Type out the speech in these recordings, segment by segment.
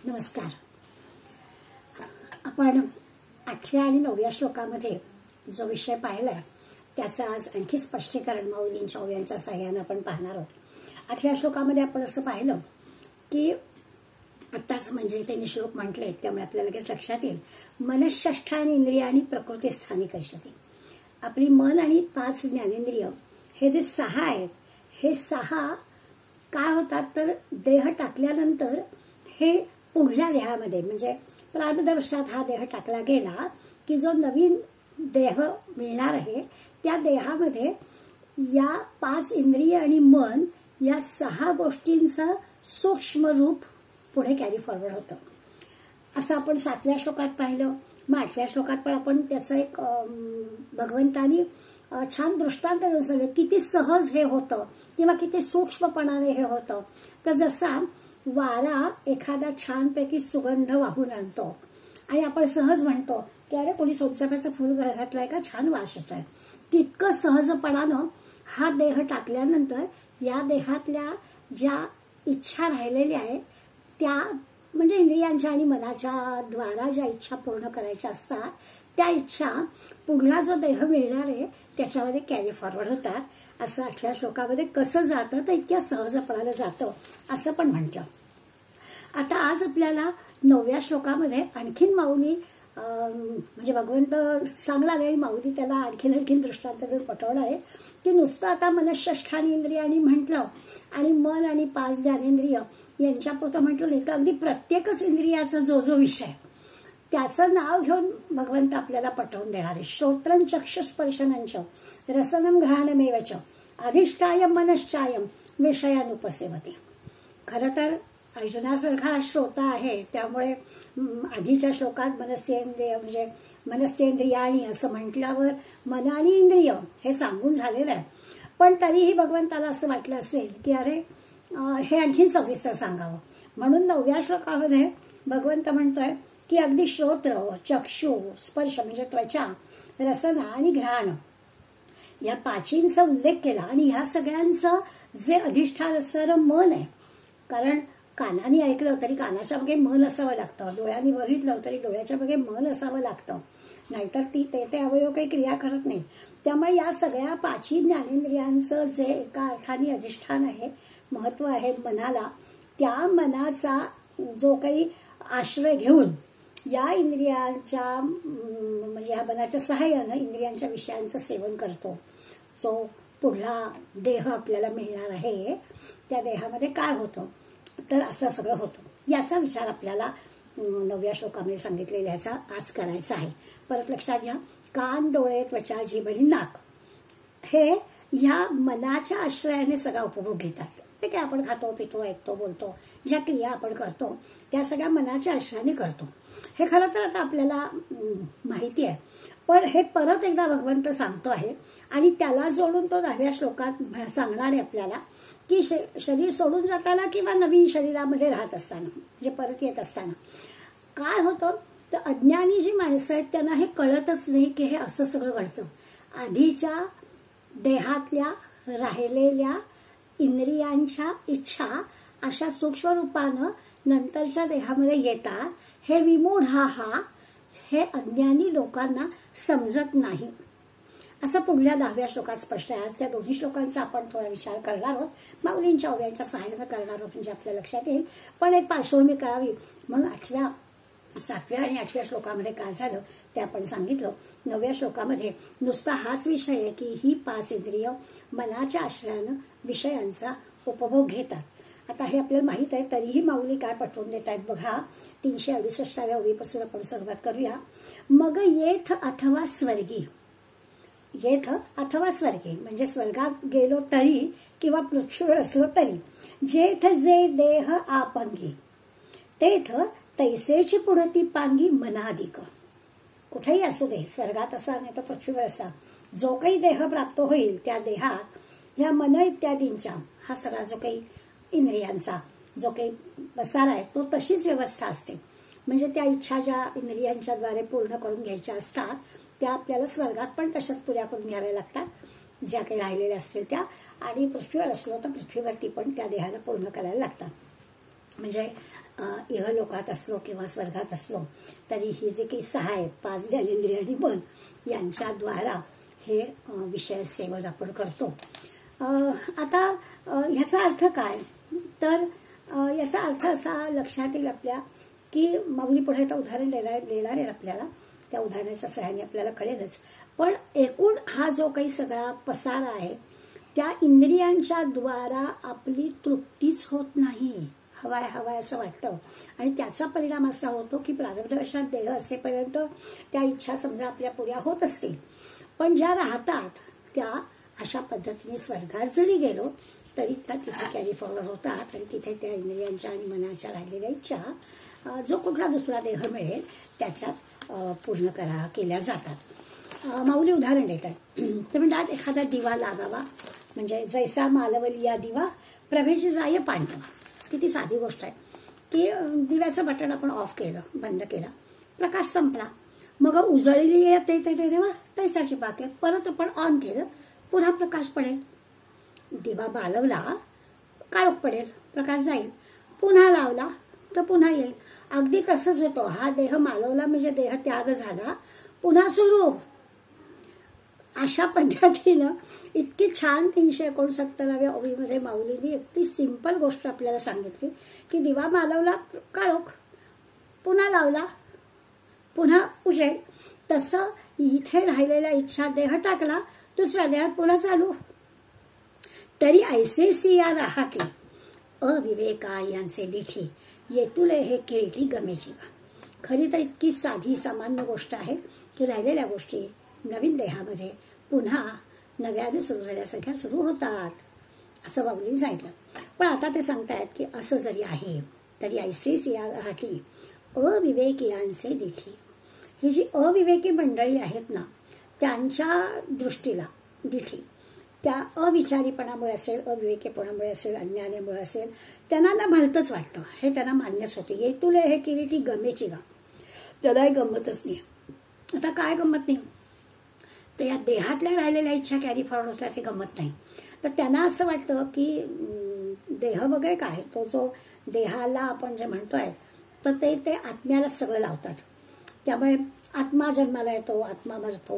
नमस्कार. आपण 8व्या आणि 9व्या श्लोकामध्ये जो विषय पाहिला त्याचं आज आणखी स्पष्टीकरण माऊलींच्या ओव्यांच्या सहाय्याने आपण पाहणार आहोत. 8व्या श्लोकामध्ये आपण असं पाहिलं की आत्ताच म्हणजे त्यांनी श्लोक म्हटले त्यामुळे आपल्याला लगेच लक्षात येईल. मनःषष्ठानी इंद्रिय आणि प्रकृती स्थानी करिष्यति. आपली मन आणि 5 ज्ञानेंद्रिय हे जे 6 आहेत, हे 6 काय होतात तर देह टाकल्यानंतर हे पुढल्या देहामध्ये म्हणजे प्रारब्धवशात हा देह टाकला गेला की जो नवीन देह मिळणार आहे त्या देहामध्ये या 5 इंद्रिय आणि मन या 6 गोष्टींचं सूक्ष्म रूप पुढे कॅरी फॉरवर्ड होतं. असं आपण 7व्या श्लोकात पाहिलं. मग 8व्या श्लोकात पण आपण त्याचं एक भगवंतानी छान दृष्टांत देऊन सांगितलं किती सहज हे होतं किंवा किती सूक्ष्मपणाने हे होतं. तर जसा वारा एखादा छानपैकी सुगंध वाहून आणतो आणि आपण सहज म्हणतो की अरे कोणी सोनचाफ्याचं फुल घातलंय का, छान वास येतोय, तितकं सहजपणानं हा देह टाकल्यानंतर या देहातल्या ज्या इच्छा राहिलेल्या आहेत त्या म्हणजे इंद्रियांच्या आणि मनाच्या द्वारा ज्या इच्छा पूर्ण करायच्या असतात त्या इच्छा पुढला जो देह मिळणार आहे त्याच्यामध्ये कॅरी फॉरवर्ड होतात. असं 8व्या श्लोकामध्ये कसं जातं तर इतक्या सहजपणाने जातं असं पण म्हटलं. आता आज आपल्याला 9व्या श्लोकामध्ये आणखीन माऊली म्हणजे भगवंत सांगणार आहे, माऊली त्याला आणखीन दृष्टांत देऊन पटवणार आहे की नुसतं आता मनःषष्ठानी इंद्रियानी म्हटलं आणि मन आणि 5 ज्ञानेंद्रिय यांच्यापुरतं म्हटलं नाही तर अगदी प्रत्येकच इंद्रियाचा जो विषय त्याचं नाव घेऊन भगवंत आपल्याला पटवून देणार आहे. श्रोत्रं चक्षुस्पर्शनंच रसनं घ्राणमेवच अधिष्ठाय मनश्चायम विषयानुपसेवते. खरं तर अर्जुनासारखा श्रोता आहे त्यामुळे आधीच्या श्लोकात मनस्येंद्रिय म्हणजे मनस्येंद्रियाणी असं म्हटल्यावर मन आणि इंद्रिय हे सांगून झालेलं आहे. पण तरीही भगवंताला असं वाटलं असेल की अरे हे आणखी सविस्तर सांगावं म्हणून 9व्या श्लोकामध्ये भगवंत म्हणतोय की अगदी श्रोत्र चक्षु स्पर्श म्हणजे त्वचा रसना आणि घ्राण या 5चा उल्लेख केला आणि ह्या सगळ्यांचं जे अधिष्ठान असणारं मन आहे. कारण कानाने ऐकलं तरी कानाच्या मागे मन असावं लागतं, डोळ्यांनी बघितलं तरी डोळ्याच्या मागे मन असावं लागतं, नाहीतर ते अवयव काही क्रिया करत नाही. त्यामुळे या सगळ्या 5 ज्ञानेंद्रियांचं जे एका अर्थाने अधिष्ठान आहे, महत्व आहे मनाला, त्या मनाचा जो काही आश्रय घेऊन या इंद्रियांच्या म्हणजे या मनाच्या सहाय्यानं इंद्रियांच्या विषयांचं सेवन करतो. जो पुढला देह आपल्याला मिळणार आहे त्या देहामध्ये काय होतं तर असं सगळं होतं. याचा विचार आपल्याला 9व्या श्लोकामध्ये सांगितलेल्याचा आज करायचा आहे. परत लक्षात घ्या, कान डोळे त्वचा जीभ आणि नाक हे ह्या मनाच्या आश्रयाने सगळा उपभोग घेतात. ते काय आपण खातो पितो ऐकतो बोलतो ज्या क्रिया आपण करतो त्या सगळ्या मनाच्या आश्रयाने करतो. हे खरं तर आता आपल्याला माहिती आहे, पण हे परत एकदा भगवंत सांगतो आहे आणि त्याला जोडून तो 10व्या श्लोकात सांगणार आहे आपल्याला की शरीर सोडून जाताना किंवा नवीन शरीरामध्ये राहत असताना म्हणजे परत येत असताना काय होतं तर अज्ञानी जी माणसं आहेत त्यांना हे कळतच नाही की हे असं सगळं घडतं. आधीच्या देहातल्या राहिलेल्या इंद्रियांच्या इच्छा अशा सूक्ष्म रूपानं नंतरच्या देहामध्ये येतात. हे विमूढ हे अज्ञानी लोकांना समजत नाही असं पुढल्या 10व्या श्लोकात स्पष्ट आहे. आज त्या दोन्ही श्लोकांचा आपण थोडा विचार करणार आहोत, माऊलींच्या ओव्यांच्या सहाय्याने करणार आहोत म्हणजे आपल्या लक्षात येईल. पण एक पार्श्वभूमी कळावी म्हणून 7व्या आणि 8व्या श्लोकामध्ये काय झालं ते आपण सांगितलं. 9व्या श्लोकामध्ये नुसता हाच विषय आहे की ही 5 इंद्रिय मनाच्या आश्रयानं विषयांचा उपभोग घेतात. आता हे आपल्याला माहित आहे तरीही माऊली काय पटवून देत आहेत बघा. 368व्या ओवीपासून आपण सुरुवात करूया. मग येथ अथवा स्वर्गी, येथ अथवा स्वर्गी म्हणजे स्वर्गात गेलो तरी किंवा पृथ्वीवर असलो तरी, जेथ जे देह आपंगी तेथ तैसेची पुढती पांगी मनाधिक. कुठेही असू दे, स्वर्गात असा नाही तर पृथ्वीवर असा, जो काही देह प्राप्त होईल त्या देहात ह्या मन इत्यादींच्या हा सगळा जो काही इंद्रियांचा जो काही बसारा आहे तो तशीच व्यवस्था असते. म्हणजे त्या इच्छा ज्या इंद्रियांच्या द्वारे पूर्ण करून घ्यायच्या असतात त्या आपल्याला स्वर्गात पण तशाच पुऱ्या करून घ्याव्या लागतात ज्या काही राहिलेल्या असतील त्या, आणि पृथ्वीवर असलो तर पृथ्वीवरती पण त्या देहाला पूर्ण करायला लागतात. म्हणजे इहलोकात असलो किंवा स्वर्गात असलो तरी ही जे काही 6 आहेत 5 ज्ञानेंद्रिय आणि मन यांच्याद्वारा हे विषय सेवन आपण करतो. आता ह्याचा अर्थ काय तर याचा अर्थ असा लक्षात येईल आपल्या की माऊली पुढे आता उदाहरण देणार आहे आपल्याला. त्या उदाहरणाच्या सहाय्याने आपल्याला कळेलच. पण एकूण हा जो काही सगळा पसारा आहे त्या इंद्रियांच्या द्वारा आपली तृप्तीच होत नाही. हवाय हवाय असं वाटतं आणि त्याचा परिणाम असा होतो की प्रारब्धवशात देह असेपर्यंत त्या इच्छा समजा आपल्या पुऱ्या होत असतील पण ज्या राहतात त्या अशा पद्धतीने स्वर्गात जरी गेलो तरी त्या तिथे कॅरी फॉरवर्ड होतात आणि तिथे त्या इंद्रियांच्या आणि मनाच्या राहिलेल्या इच्छा जो कुठला दुसरा देह मिळेल त्याच्यात पूर्ण केल्या जातात. माऊली उदाहरण देत आहे. ते म्हणतात एखादा दिवा लागावा म्हणजे जैसा मालवलिया दिवा प्रभेची जाय पांढवा. किती साधी गोष्ट आहे की दिव्याचं बटन आपण ऑफ केलं बंद केला प्रकाश संपला मग उजळली येते तेव्हा तैसाची बाकी परत आपण ऑन केलं पुन्हा प्रकाश पडेल. दिवा मालवला काळोख पडेल प्रकाश जाईल पुन्हा लावला तर पुन्हा येईल. अगदी तसंच होतं. हा देह मालवला म्हणजे देह त्याग झाला पुन्हा सुरू. अशा पद्धतीनं इतकी छान 369व्या ओवीमध्ये माऊलींनी अगदी सिंपल गोष्ट आपल्याला सांगितली की दिवा मालवला काळोख पुन्हा लावला पुन्हा उजेड. तसं इथे राहिलेल्या इच्छा देह टाकला दुसऱ्या देहात पुन्हा चालू. तरी ऐसे सिया राहते अविवेका यांचे दिठी येतुले हे किरटी गमे जीवा. खरी तर इतकी साधी सामान्य गोष्ट आहे की राहिलेल्या गोष्टी नवीन देहामध्ये पुन्हा नव्याने सुरू झाल्यासारख्या सुरू होतात असं माऊली सांगितलं. पण आता ते सांगतायत की असं जरी आहे तरी ऐसेच या राहती अविवेकियांचे दिठी. ही जी अविवेकी मंडळी आहेत ना त्यांच्या दृष्टीला दिठी त्या अविचारीपणामुळे असेल अविवेकीपणामुळे असेल अज्ञानामुळे असेल त्यांना ना भलतंच वाटतं. हे त्यांना मान्यच होते. येतुले हे किरीटी गमेची गा. त्याला गंमतच नाही. आता काय गंमत नाही तर या देहातल्या राहिलेल्या इच्छा कॅरी फॉरवर्ड होतात हे गंमत नाही. तर त्यांना असं वाटतं की देह वगैरे काय तो जो देहाला आपण जे म्हणतोय तर ते आत्म्यालाच सगळं लावतात. त्यामुळे आत्मा जन्माला येतो आत्मा मरतो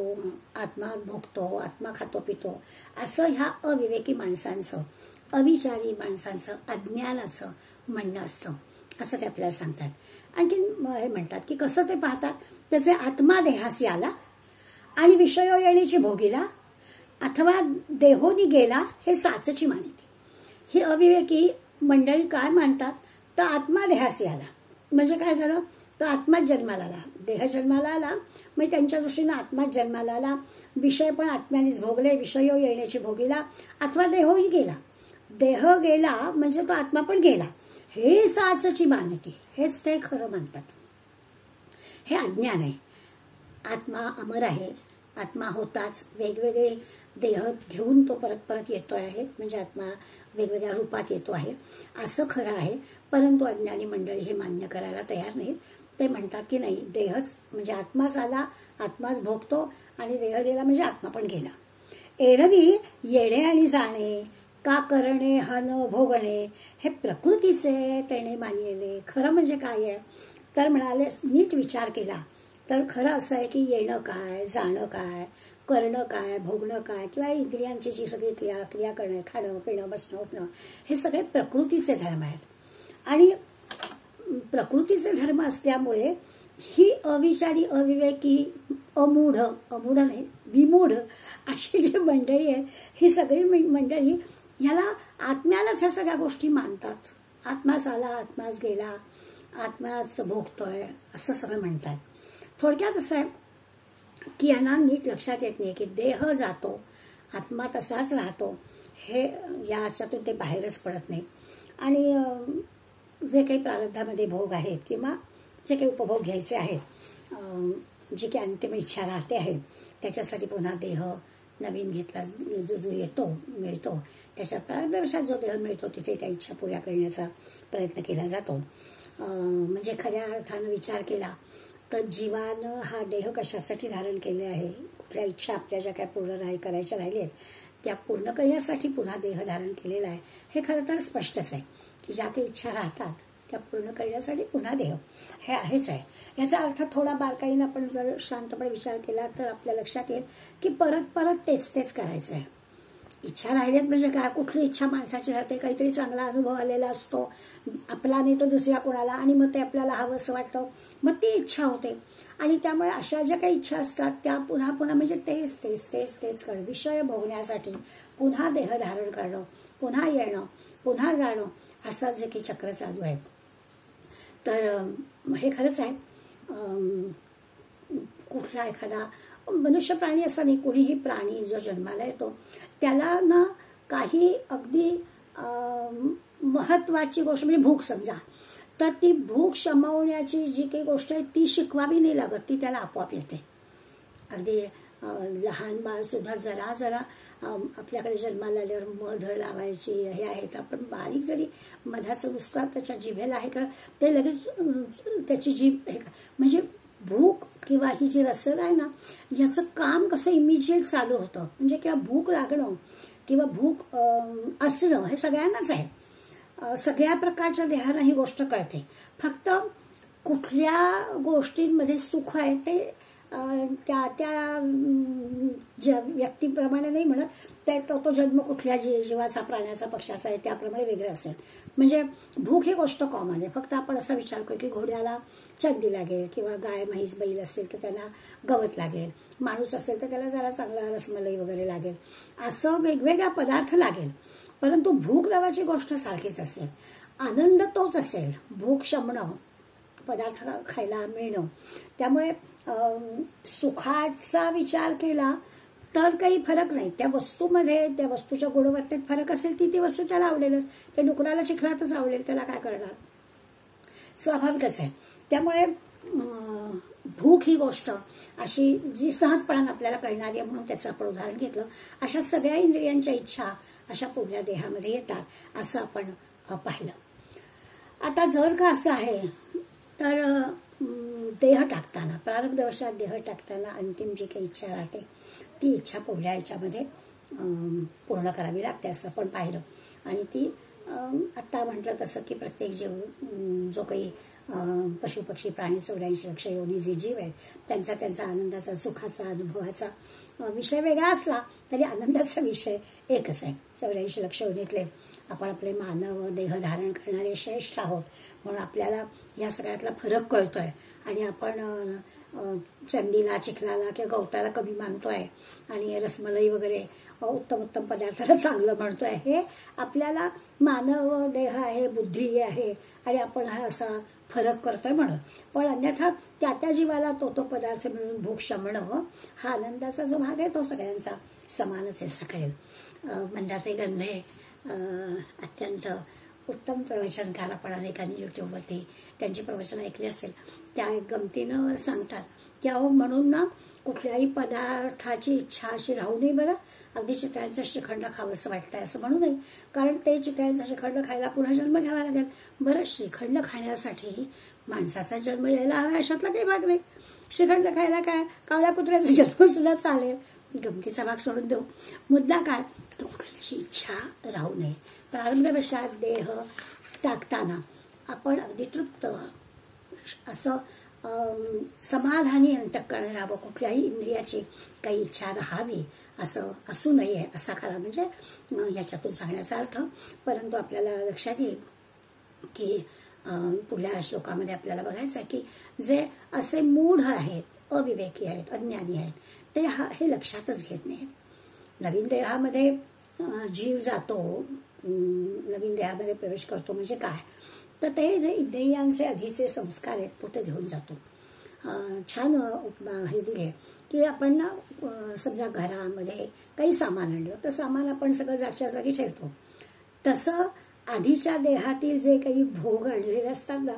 आत्मा भोगतो आत्मा खातो पितो असं ह्या अविवेकी माणसांचं अविचारी माणसांचं अज्ञानाचं म्हणणं असतं असं ते आपल्याला सांगतात. आणखी हे म्हणतात की कसं ते पाहतात त्याचे आत्मा देहासी आला आणि विषयो येण्याची भोगीला अथवा देहोनी गेला हे साचची मानिती. ही अविवेकी मंडळी काय मानतात तर आत्मा देहासी आला म्हणजे काय झालं तर आत्माच जन्माला आला देह जन्माला आला म्हणजे त्यांच्या दृष्टीनं आत्माच जन्माला आला विषय पण आत्म्यानेच भोगले विषयो येण्याची भोगीला अथवा देहोही गेला. देह गेला म्हणजे तो आत्मा पण गेला हे साचची मानिती हेच ते खरं मानतात. हे अज्ञान आहे. आत्मा अमर आहे आत्मा होताच वेगवेगळे देह घेऊन तो परत परत येतो आहे म्हणजे आत्मा वेगवेगळ्या रूपात येतो आहे असं खरं आहे. परंतु अज्ञानी मंडळी हे मान्य करायला तयार नाहीत. ते म्हणतात की नाही देहच म्हणजे आत्माच आला आत्माच भोगतो आणि देह गेला म्हणजे आत्मा पण गेला. एरवी येणे आणि जाणे का करणे हन भोगणे हे प्रकृतीचे तेणे मानिले. खरं म्हणजे काय आहे तर म्हणाले नीट विचार केला तर खरं असं आहे की येणं काय जाणं काय करणं काय भोगणं काय किंवा इंद्रियांची जी सगळी क्रिया करणं खाणं पिणं बसणं उठणं हे सगळे प्रकृतीचे धर्म आहेत. आणि प्रकृतीचे धर्म असल्यामुळे ही अविचारी अविवेकी अमूढ नाही विमूढ अशी जी मंडळी आहे ही सगळी मंडळी ह्याला आत्म्यालाच ह्या सगळ्या गोष्टी मानतात. आत्माच आला आत्माच गेला आत्माच भोगतोय असं सगळं म्हणतात. थोडक्यात असं आहे की यांना नीट लक्षात येत नाही की देह जातो आत्मा तसाच राहतो हे याच्यातून ते बाहेरच पडत नाही. आणि जे काही प्रारब्धामध्ये भोग आहेत किंवा जे काही उपभोग घ्यायचे आहेत जी काही अंतिम इच्छा राहते आहे त्याच्यासाठी पुन्हा देह नवीन घेतला जो येतो मिळतो त्याच्या प्रारब्धानुसार जो देह मिळतो तिथे त्या इच्छा पुऱ्या करण्याचा प्रयत्न केला जातो. म्हणजे खऱ्या अर्थानं विचार केला तर जीवानं हा देह कशासाठी धारण केले आहे कुठल्या इच्छा आपल्या ज्या काय पूर्ण करायच्या राहिल्या त्या पूर्ण करण्यासाठी पुन्हा देह धारण केलेला आहे हे खरं तर स्पष्टच आहे की ज्या काही इच्छा राहतात त्या पूर्ण करण्यासाठी पुन्हा देह हे आहेच आहे. याचा अर्थ थोडा बारकाईनं आपण जर शांतपणे विचार केला तर आपल्या लक्षात येईल की परत परत तेच तेच करायचं आहे. इच्छा राहिल्यात म्हणजे काय, कुठली इच्छा माणसाची राहते, काहीतरी चांगला अनुभव आलेला असतो आपला नाही तर दुसऱ्या कोणाला, आणि मग ते आपल्याला हवं असं वाटतं, मग ती इच्छा होते. आणि त्यामुळे अशा ज्या काही इच्छा असतात त्या पुन्हा पुन्हा म्हणजे तेच तेच तेच तेच करणं, विषय भोगण्यासाठी पुन्हा देह धारण करणं, पुन्हा येणं, पुन्हा जाणं, असं जे काही चक्र चालू आहे. तर हे खरंच आहे. कुठला एखादा मनुष्य प्राणी असा नाही, कोणीही प्राणी जो जन्माला येतो त्याला ना काही अगदी महत्वाची गोष्ट म्हणजे भूक समजा, तर ती भूक शमवण्याची जी काही गोष्ट आहे ती शिकवावी नाही लागत, ती त्याला आपोआप येते. अगदी लहान बाळ सुद्धा जरा जरा आपल्याकडे जन्माला आल्यावर मध लावायची हे आहेत, आपण बारीक जरी मधाचं नुसतं त्याच्या जिभेला आहे का ते लगेच त्याची जीभ हे म्हणजे भूक किंवा ही जी रसद आहे ना याचं काम कसं इमिजिएट चालू होतं. म्हणजे किंवा भूक लागणं किंवा भूक असणं हे सगळ्यांनाच आहे, सगळ्या प्रकारच्या देहांना ही गोष्ट कळते. फक्त कुठल्या गोष्टींमध्ये सुख आहे ते त्या त्या व्यक्तीप्रमाणे नाही म्हणत, तो जन्म कुठल्या जीवाचा, प्राण्याचा, पक्षाचा आहे त्याप्रमाणे वेगळं असेल. म्हणजे भूक ही गोष्ट कॉमन आहे. फक्त आपण असा विचार करू की घोड्याला चंदी लागेल किंवा गाय म्हैस बैल असेल तर त्यांना गवत लागेल, माणूस असेल तर त्याला जरा चांगला रसमलाई वगैरे लागेल, असं वेगवेगळा पदार्थ लागेल. परंतु भूक नावाची गोष्ट सारखीच असेल, आनंद तोच असेल, भूक शमणं, पदार्थ खायला मिळणं. त्यामुळे सुखाचा विचार केला तर काही फरक नाही. त्या वस्तूमध्ये, त्या वस्तूच्या गुणवत्तेत फरक असेल ती वस्तू त्याला आवडेलच. ते डुकराला चिखलातच आवडेल, त्याला काय करणार, स्वाभाविकच आहे. त्यामुळे भूक ही गोष्ट अशी जी सहजपणाने आपल्याला कळणारी आहे म्हणून त्याचं आपण उदाहरण घेतलं. अशा सगळ्या इंद्रियांच्या इच्छा अशा पुढल्या देहामध्ये येतात असं आपण पाहिलं. आता जर का असं आहे तर देह टाकताना, प्रारब्धवशात देह टाकताना अंतिम जी काही इच्छा राहते ती इच्छा पुढल्या याच्यामध्ये पूर्ण करावी लागते असं आपण पाहिलं. आणि ती आत्ता म्हटलं तसं की प्रत्येक जीव जो काही पशु पक्षी प्राणी 84 लक्ष योनी जे जीव आहेत त्यांचा त्यांचा आनंदाचा, सुखाचा, अनुभवाचा विषय वेगळा असला तरी आनंदाचा विषय एकच आहे. 84 लक्ष योनीतले आपण आपले मानव देह धारण करणारे श्रेष्ठ आहोत म्हणून आपल्याला या सगळ्यातला फरक कळतोय. आणि आपण चंदीला, चिखलाला किंवा गवताला कमी मानतोय आणि रसमलाई वगैरे उत्तम उत्तम पदार्थाला चांगलं म्हणतोय. हे आपल्याला मानव देह आहे, बुद्धी आहे आणि आपण हा असा फरक करतोय म्हणून. पण अन्यथा त्या त्या जीवाला तो तो पदार्थ मिळून भूक शमणं हा आनंदाचा जो भाग आहे तो सगळ्यांचा समानच आहे. सगळे मंदाते गंधे अत्यंत उत्तम प्रवचनकार आपण अनेकांनी युट्यूबवरती त्यांची प्रवचन ऐकली असेल, त्या एक गमतीनं सांगतात की अहो म्हणून ना कुठल्याही पदार्थाची इच्छा अशी राहू नये बरं, अगदी चितळ्यांचं श्रीखंड खावंसं वाटतंय असं म्हणू नये, कारण ते चितळ्यांचं श्रीखंड खायला पुन्हा जन्म घ्यावा लागेल. बरं, श्रीखंड खाण्यासाठी माणसाचा जन्म यायला हवा अशातला काही भाग नाही. श्रीखंड खायला काय कावळ्या कुत्र्याचा जन्म सुद्धा चालेल. गमतीचा भाग सोडून देऊ. मुद्दा काय, तर कुठल्याची इच्छा राहू नये. प्रारब्धवशात देह टाकताना आपण अगदी तृप्त असं समाधानी अंतःकरण राहावं, कुठल्याही इंद्रियाची काही इच्छा राहावी असं असू नये असा खरा म्हणजे याच्यातून सांगण्याचा अर्थ. परंतु आपल्याला लक्षात येईल की पुढल्या श्लोकामध्ये आपल्याला बघायचं आहे की जे असे मूढ आहेत, अविवेकी आहेत, अज्ञानी आहेत ते हे लक्षातच घेत नाहीत. नवीन देहामध्ये जीव जातो, नवीन देहामध्ये प्रवेश करतो म्हणजे काय, तर ते जे इंद्रियांचे आधीचे संस्कार आहेत तो ते घेऊन जातो. छान हे दिले की आपण ना समजा घरामध्ये काही सामान आणलं तर सामान आपण सगळं जागच्या जागी ठेवतो. तसं आधीच्या देहातील जे काही भोग आणलेले असतात ना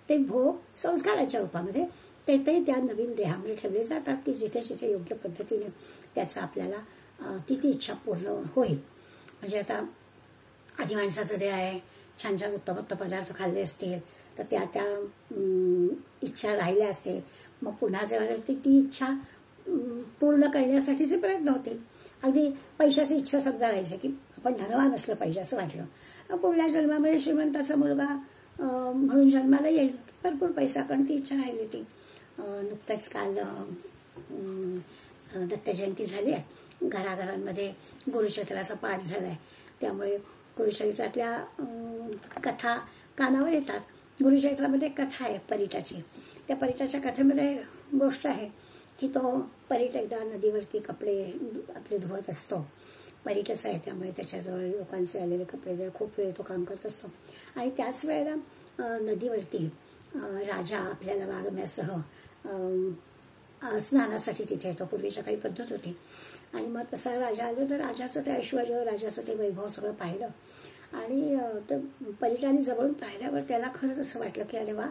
ते भोग संस्काराच्या रूपामध्ये ते त्या नवीन देहामध्ये ठेवले जातात की जिथे जिथे योग्य पद्धतीने त्याचा आपल्याला ती इच्छा पूर्ण होईल. म्हणजे आता आधी माणसाचं देह आहे, छान छान उत्तम उत्तम पदार्थ खाल्ले असतील तर त्या त्या इच्छा राहिल्या असतील, मग पुन्हा जेव्हा ती इच्छा पूर्ण करण्यासाठीचे प्रयत्न होतील. अगदी पैशाची इच्छा समजा राहायची की आपण धनवान असलं पाहिजे असं वाटलं, पुढल्या जन्मामध्ये श्रीमंताचा मुलगा म्हणून जन्माला येईल, भरपूर पैसा, कारण ती इच्छा राहिली ती. नुकतंच काल दत्त जयंती झाली आहे, घराघरांमध्ये गुरुचरित्राचा पाठ झाला आहे, त्यामुळे गुरुचरित्रातल्या कथा कानावर येतात. गुरुचरित्रामध्ये कथा आहे परिटाची. त्या परिटाच्या कथेमध्ये गोष्ट आहे की तो परिट एकदा नदीवरती कपडे आपले धुवत असतो. परिटच आहे, त्यामुळे त्याच्याजवळ लोकांचे आलेले कपडे जर खूप वेळ तो काम करत असतो. आणि त्याच वेळेला नदीवरती राजा आपल्याला वागण्यासह स्नानासाठी तिथे येतो. पूर्वीच्या काही पद्धत होती. आणि मग तसा राजा आलो तर राजाचं ते ऐश्वर्य, राजाचं ते वैभव सगळं पाहिलं. आणि परिटाने जवळून पाहिल्यावर त्याला खरंच असं वाटलं की अरे वा,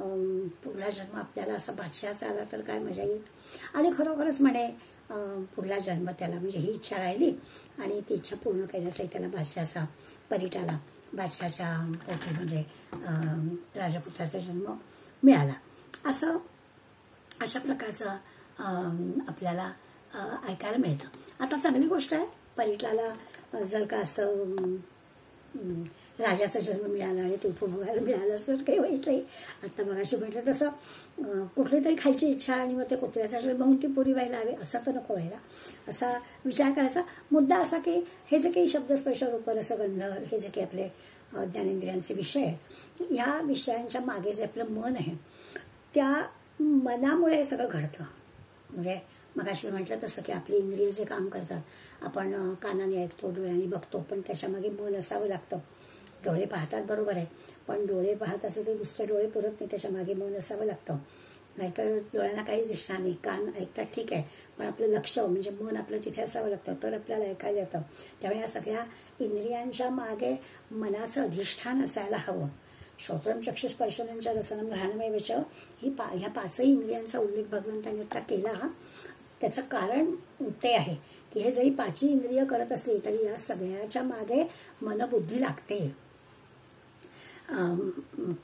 पुढला जन्म आपल्याला असा बादशहाचा आला तर काय मजा येईल. आणि खरोखरच म्हणे पुढला जन्म त्याला, म्हणजे ही इच्छा राहिली आणि ती इच्छा पूर्ण करण्यासाठी त्याला बादशहाचा, परिटाला बादशहाच्या पोटी म्हणजे राजपुत्राचा जन्म मिळाला. अशा प्रकारचं आपल्याला ऐकायला मिळतं. आता चांगली गोष्ट आहे, परिटाला जर का असं राजाचा जन्म मिळाला आणि ते उपभोगायला मिळालं असं तर काही वाईट नाही. आता मगाशी म्हटलं तसं कुठली तरी खायची इच्छा आणि मग ते कुत्र्याचा जन्म होऊन ती पुरी व्हायला हवी असं तर नको व्हायला, असा विचार करायचा. मुद्दा असा की हे जे काही शब्द, स्पर्श, रूप, रस, गंध हे जे काही आपले ज्ञानेंद्रियांचे विषय आहेत, या विषयांच्या मागे जे आपलं मन आहे त्या मनामुळे हे सगळं घडतं. म्हणजे मगाशी म्हटलं तसं की आपली इंद्रिय जे काम करतात, आपण कानाने ऐकतो, डोळ्यांनी बघतो, पण त्याच्यामागे मन असावं लागतं. डोळे पाहतात बरोबर आहे, पण डोळे पाहत असं ते दुसरे डोळे पुरत नाही, त्याच्यामागे मन असावं लागतं. नाहीतर डोळ्यांना काहीच दिसणार नाही. कान ऐकतात ठीक आहे, पण आपलं लक्ष म्हणजे मन आपलं तिथे असावं लागतं तर आपल्याला ऐकायला येतं. त्यामुळे या सगळ्या इंद्रियांच्या मागे मनाचं अधिष्ठान असायला हवं. श्रोत्रम चक्षु स्पर्शनंच रसनम घ्राणमय विच, ह्या पाचही इंद्रियांचा उल्लेख भगवंतांनी आता केला. त्याचं कारण ते आहे की हे जरी पाचही इंद्रिय करत असली तरी या सगळ्याच्या मागे मनबुद्धी लागते.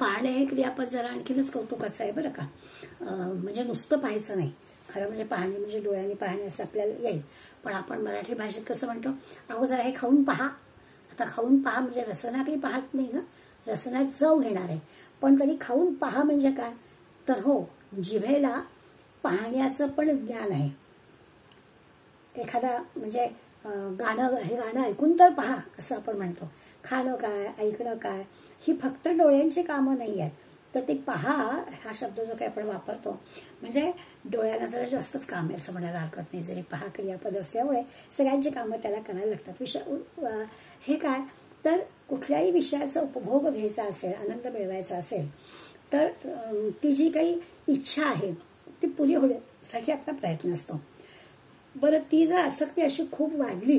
पाहणे हे क्रियापद जरा आणखीनच कौतुकाचं आहे बरं का. म्हणजे नुसतं पाहायचं नाही, खरं म्हणजे पाहणे म्हणजे डोळ्यांनी पाहणे असं आपल्याला येईल. पण आपण मराठी भाषेत कसं म्हणतो, अहो जरा हे खाऊन पहा. आता खाऊन पहा म्हणजे रसना काही पाहत नाही ना, रसना चव घेणार आहे, पण तरी खाऊन पहा म्हणजे काय तर हो, जिभेला पाहण्याचं पण ज्ञान आहे. एखादा म्हणजे गाणं, हे गाणं ऐकून तर पहा असं आपण म्हणतो. खाणं काय, ऐकणं काय, ही फक्त डोळ्यांची कामं नाही आहेत. तर ते पहा हा शब्द जो काही आपण वापरतो म्हणजे डोळ्याला जरा जास्तच काम आहे असं म्हणायला हरकत नाही. जरी पहा क्रियापद असल्यामुळे सगळ्यांची कामं त्याला करायला लागतात. हे काय तर कुठल्याही विषयाचा उपभोग घ्यायचा असेल, आनंद मिळवायचा असेल तर ती जी काही इच्छा आहे ती पुरी होण्यासाठी आपला प्रयत्न असतो. बरं, ती जर आसक्ती अशी खूप वाढली,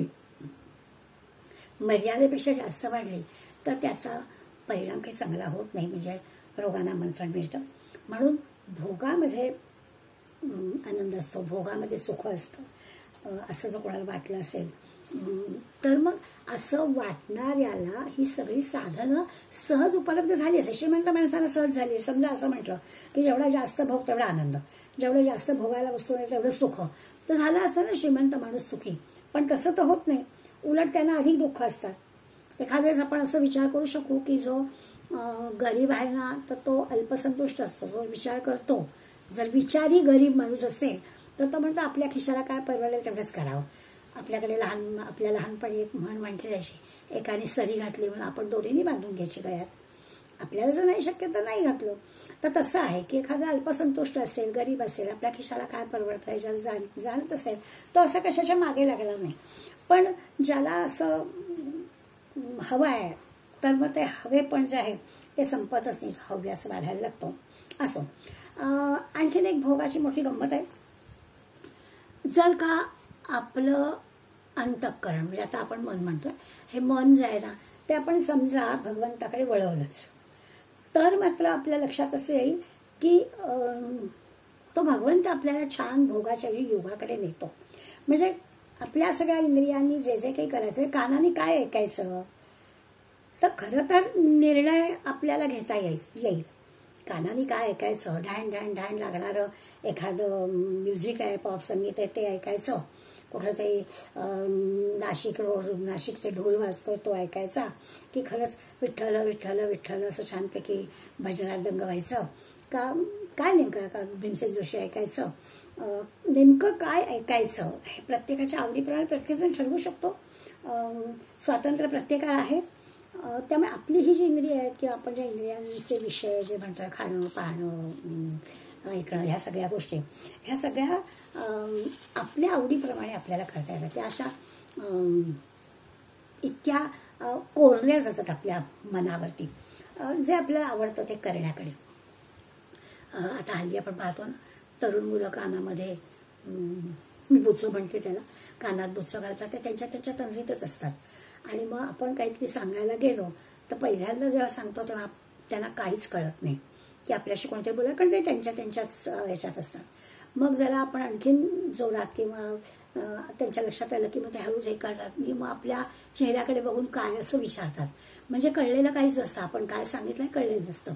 मर्यादेपेक्षा जास्त वाढली तर त्याचा परिणाम काही चांगला होत नाही, म्हणजे रोगांना आमंत्रण मिळतं. म्हणून भोगामध्ये आनंद असतो, भोगामध्ये सुख असतं असं जर कोणाला वाटलं असेल तर मग असं वाटणाऱ्याला ही सगळी साधनं सहज उपलब्ध झाली असेल. श्रीमंत माणसाला सहज झाली. समजा असं म्हटलं की जेवढा जास्त भोग तेवढा आनंद, जेवढं जास्त भोगायला वस्तू नाही तेवढं सुख, तर झालं असतं ना श्रीमंत माणूस सुखी. पण तसं तर होत नाही, उलट त्यांना अधिक दुःख असतात. एखाद्या वेळेस आपण असं विचार करू शकू की जो गरीब आहे ना तर तो अल्पसंतुष्ट असतो, जो विचार करतो. जर विचारी गरीब माणूस असेल तर तो म्हणतो आपल्या खिशाला काय परवडेल तेवढंच करावं. आपल्याकडे आपल्या लहानपणी एक म्हण म्हटली जायची, एकाने सरी घातली म्हणून आपण दोरीने बांधून घ्यायची गळ्यात. आपल्याला जर नाही शक्य तर नाही घातलं. तर तसं आहे की एखादा अल्पसंतुष्ट असेल, गरीब असेल, आपल्या खिशाला काय परवडतं ह्याच्याला जाणत असेल तो असं कशाच्या मागे लागला नाही. पण ज्याला असं हवं आहे तर मग ते हवे पण जे आहे ते संपतच नाही, हव्यास वाढायला लागतो. असो, आणखीन एक भोगाची मोठी गंमत आहे. जर का आपलं अंतःकरण म्हणजे आता आपण मन म्हणतोय, हे मन जे आहे ना ते आपण समजा भगवंताकडे वळवलंच तर मात्र आपल्या लक्षात असं येईल की तो भगवंत आपल्याला छान भोगाच्या योगाकडे नेतो. म्हणजे आपल्या सगळ्या इंद्रियांनी जे जे काही करायचं, कानाने काय ऐकायचं तर खरं तर निर्णय आपल्याला घेता येईल. कानाने काय ऐकायचं, ढाण ढाण ढाण लागणारं एखादं म्युझिक आहे, पॉप संगीत आहे ते ऐकायचं, कुठं तरी नाशिक रोड नाशिकचे ढोल वाजतोय तो ऐकायचा, की खरंच विठ्ठल विठ्ठल विठ्ठल असं छानपैकी भजनात दंग व्हायचं का, काय नेमकं का भीमसेन जोशी ऐकायचं, नेमकं काय ऐकायचं हे प्रत्येकाच्या आवडीप्रमाणे प्रत्येकजण ठरवू शकतो. स्वातंत्र्य प्रत्येकाला आहे. त्यामुळे आपली ही जी इंद्रिय आहेत किंवा आपण ज्या इंद्रियांचे विषय जे म्हणतोय खाणं पाहणं ऐकणं ह्या सगळ्या गोष्टी ह्या सगळ्या आपल्या आवडीप्रमाणे आपल्याला करता येतात. त्या अशा इतक्या कोरल्या जातात आपल्या मनावरती जे आपल्याला आवडतं ते करण्याकडे. आता हल्ली आपण पाहतो ना तरुण मुलं कानामध्ये मी बुचं म्हणते त्याला, कानात बुचं घालतात ते त्यांच्या तंद्रीतच असतात. आणि मग आपण काहीतरी सांगायला गेलो तर पहिल्यांदा जेव्हा सांगतो तेव्हा त्यांना काहीच कळत नाही की आपल्याशी कोणते बोला, कारण ते त्यांच्याच ह्याच्यात असतात. मग जरा आपण आणखीन जोरात किंवा त्यांच्या लक्षात आलं की मग ते हळूच हे करतात, मी मग आपल्या चेहऱ्याकडे बघून काय असं विचारतात. म्हणजे कळलेलं काहीच नसतं, आपण काय सांगितलं कळलेलं नसतं.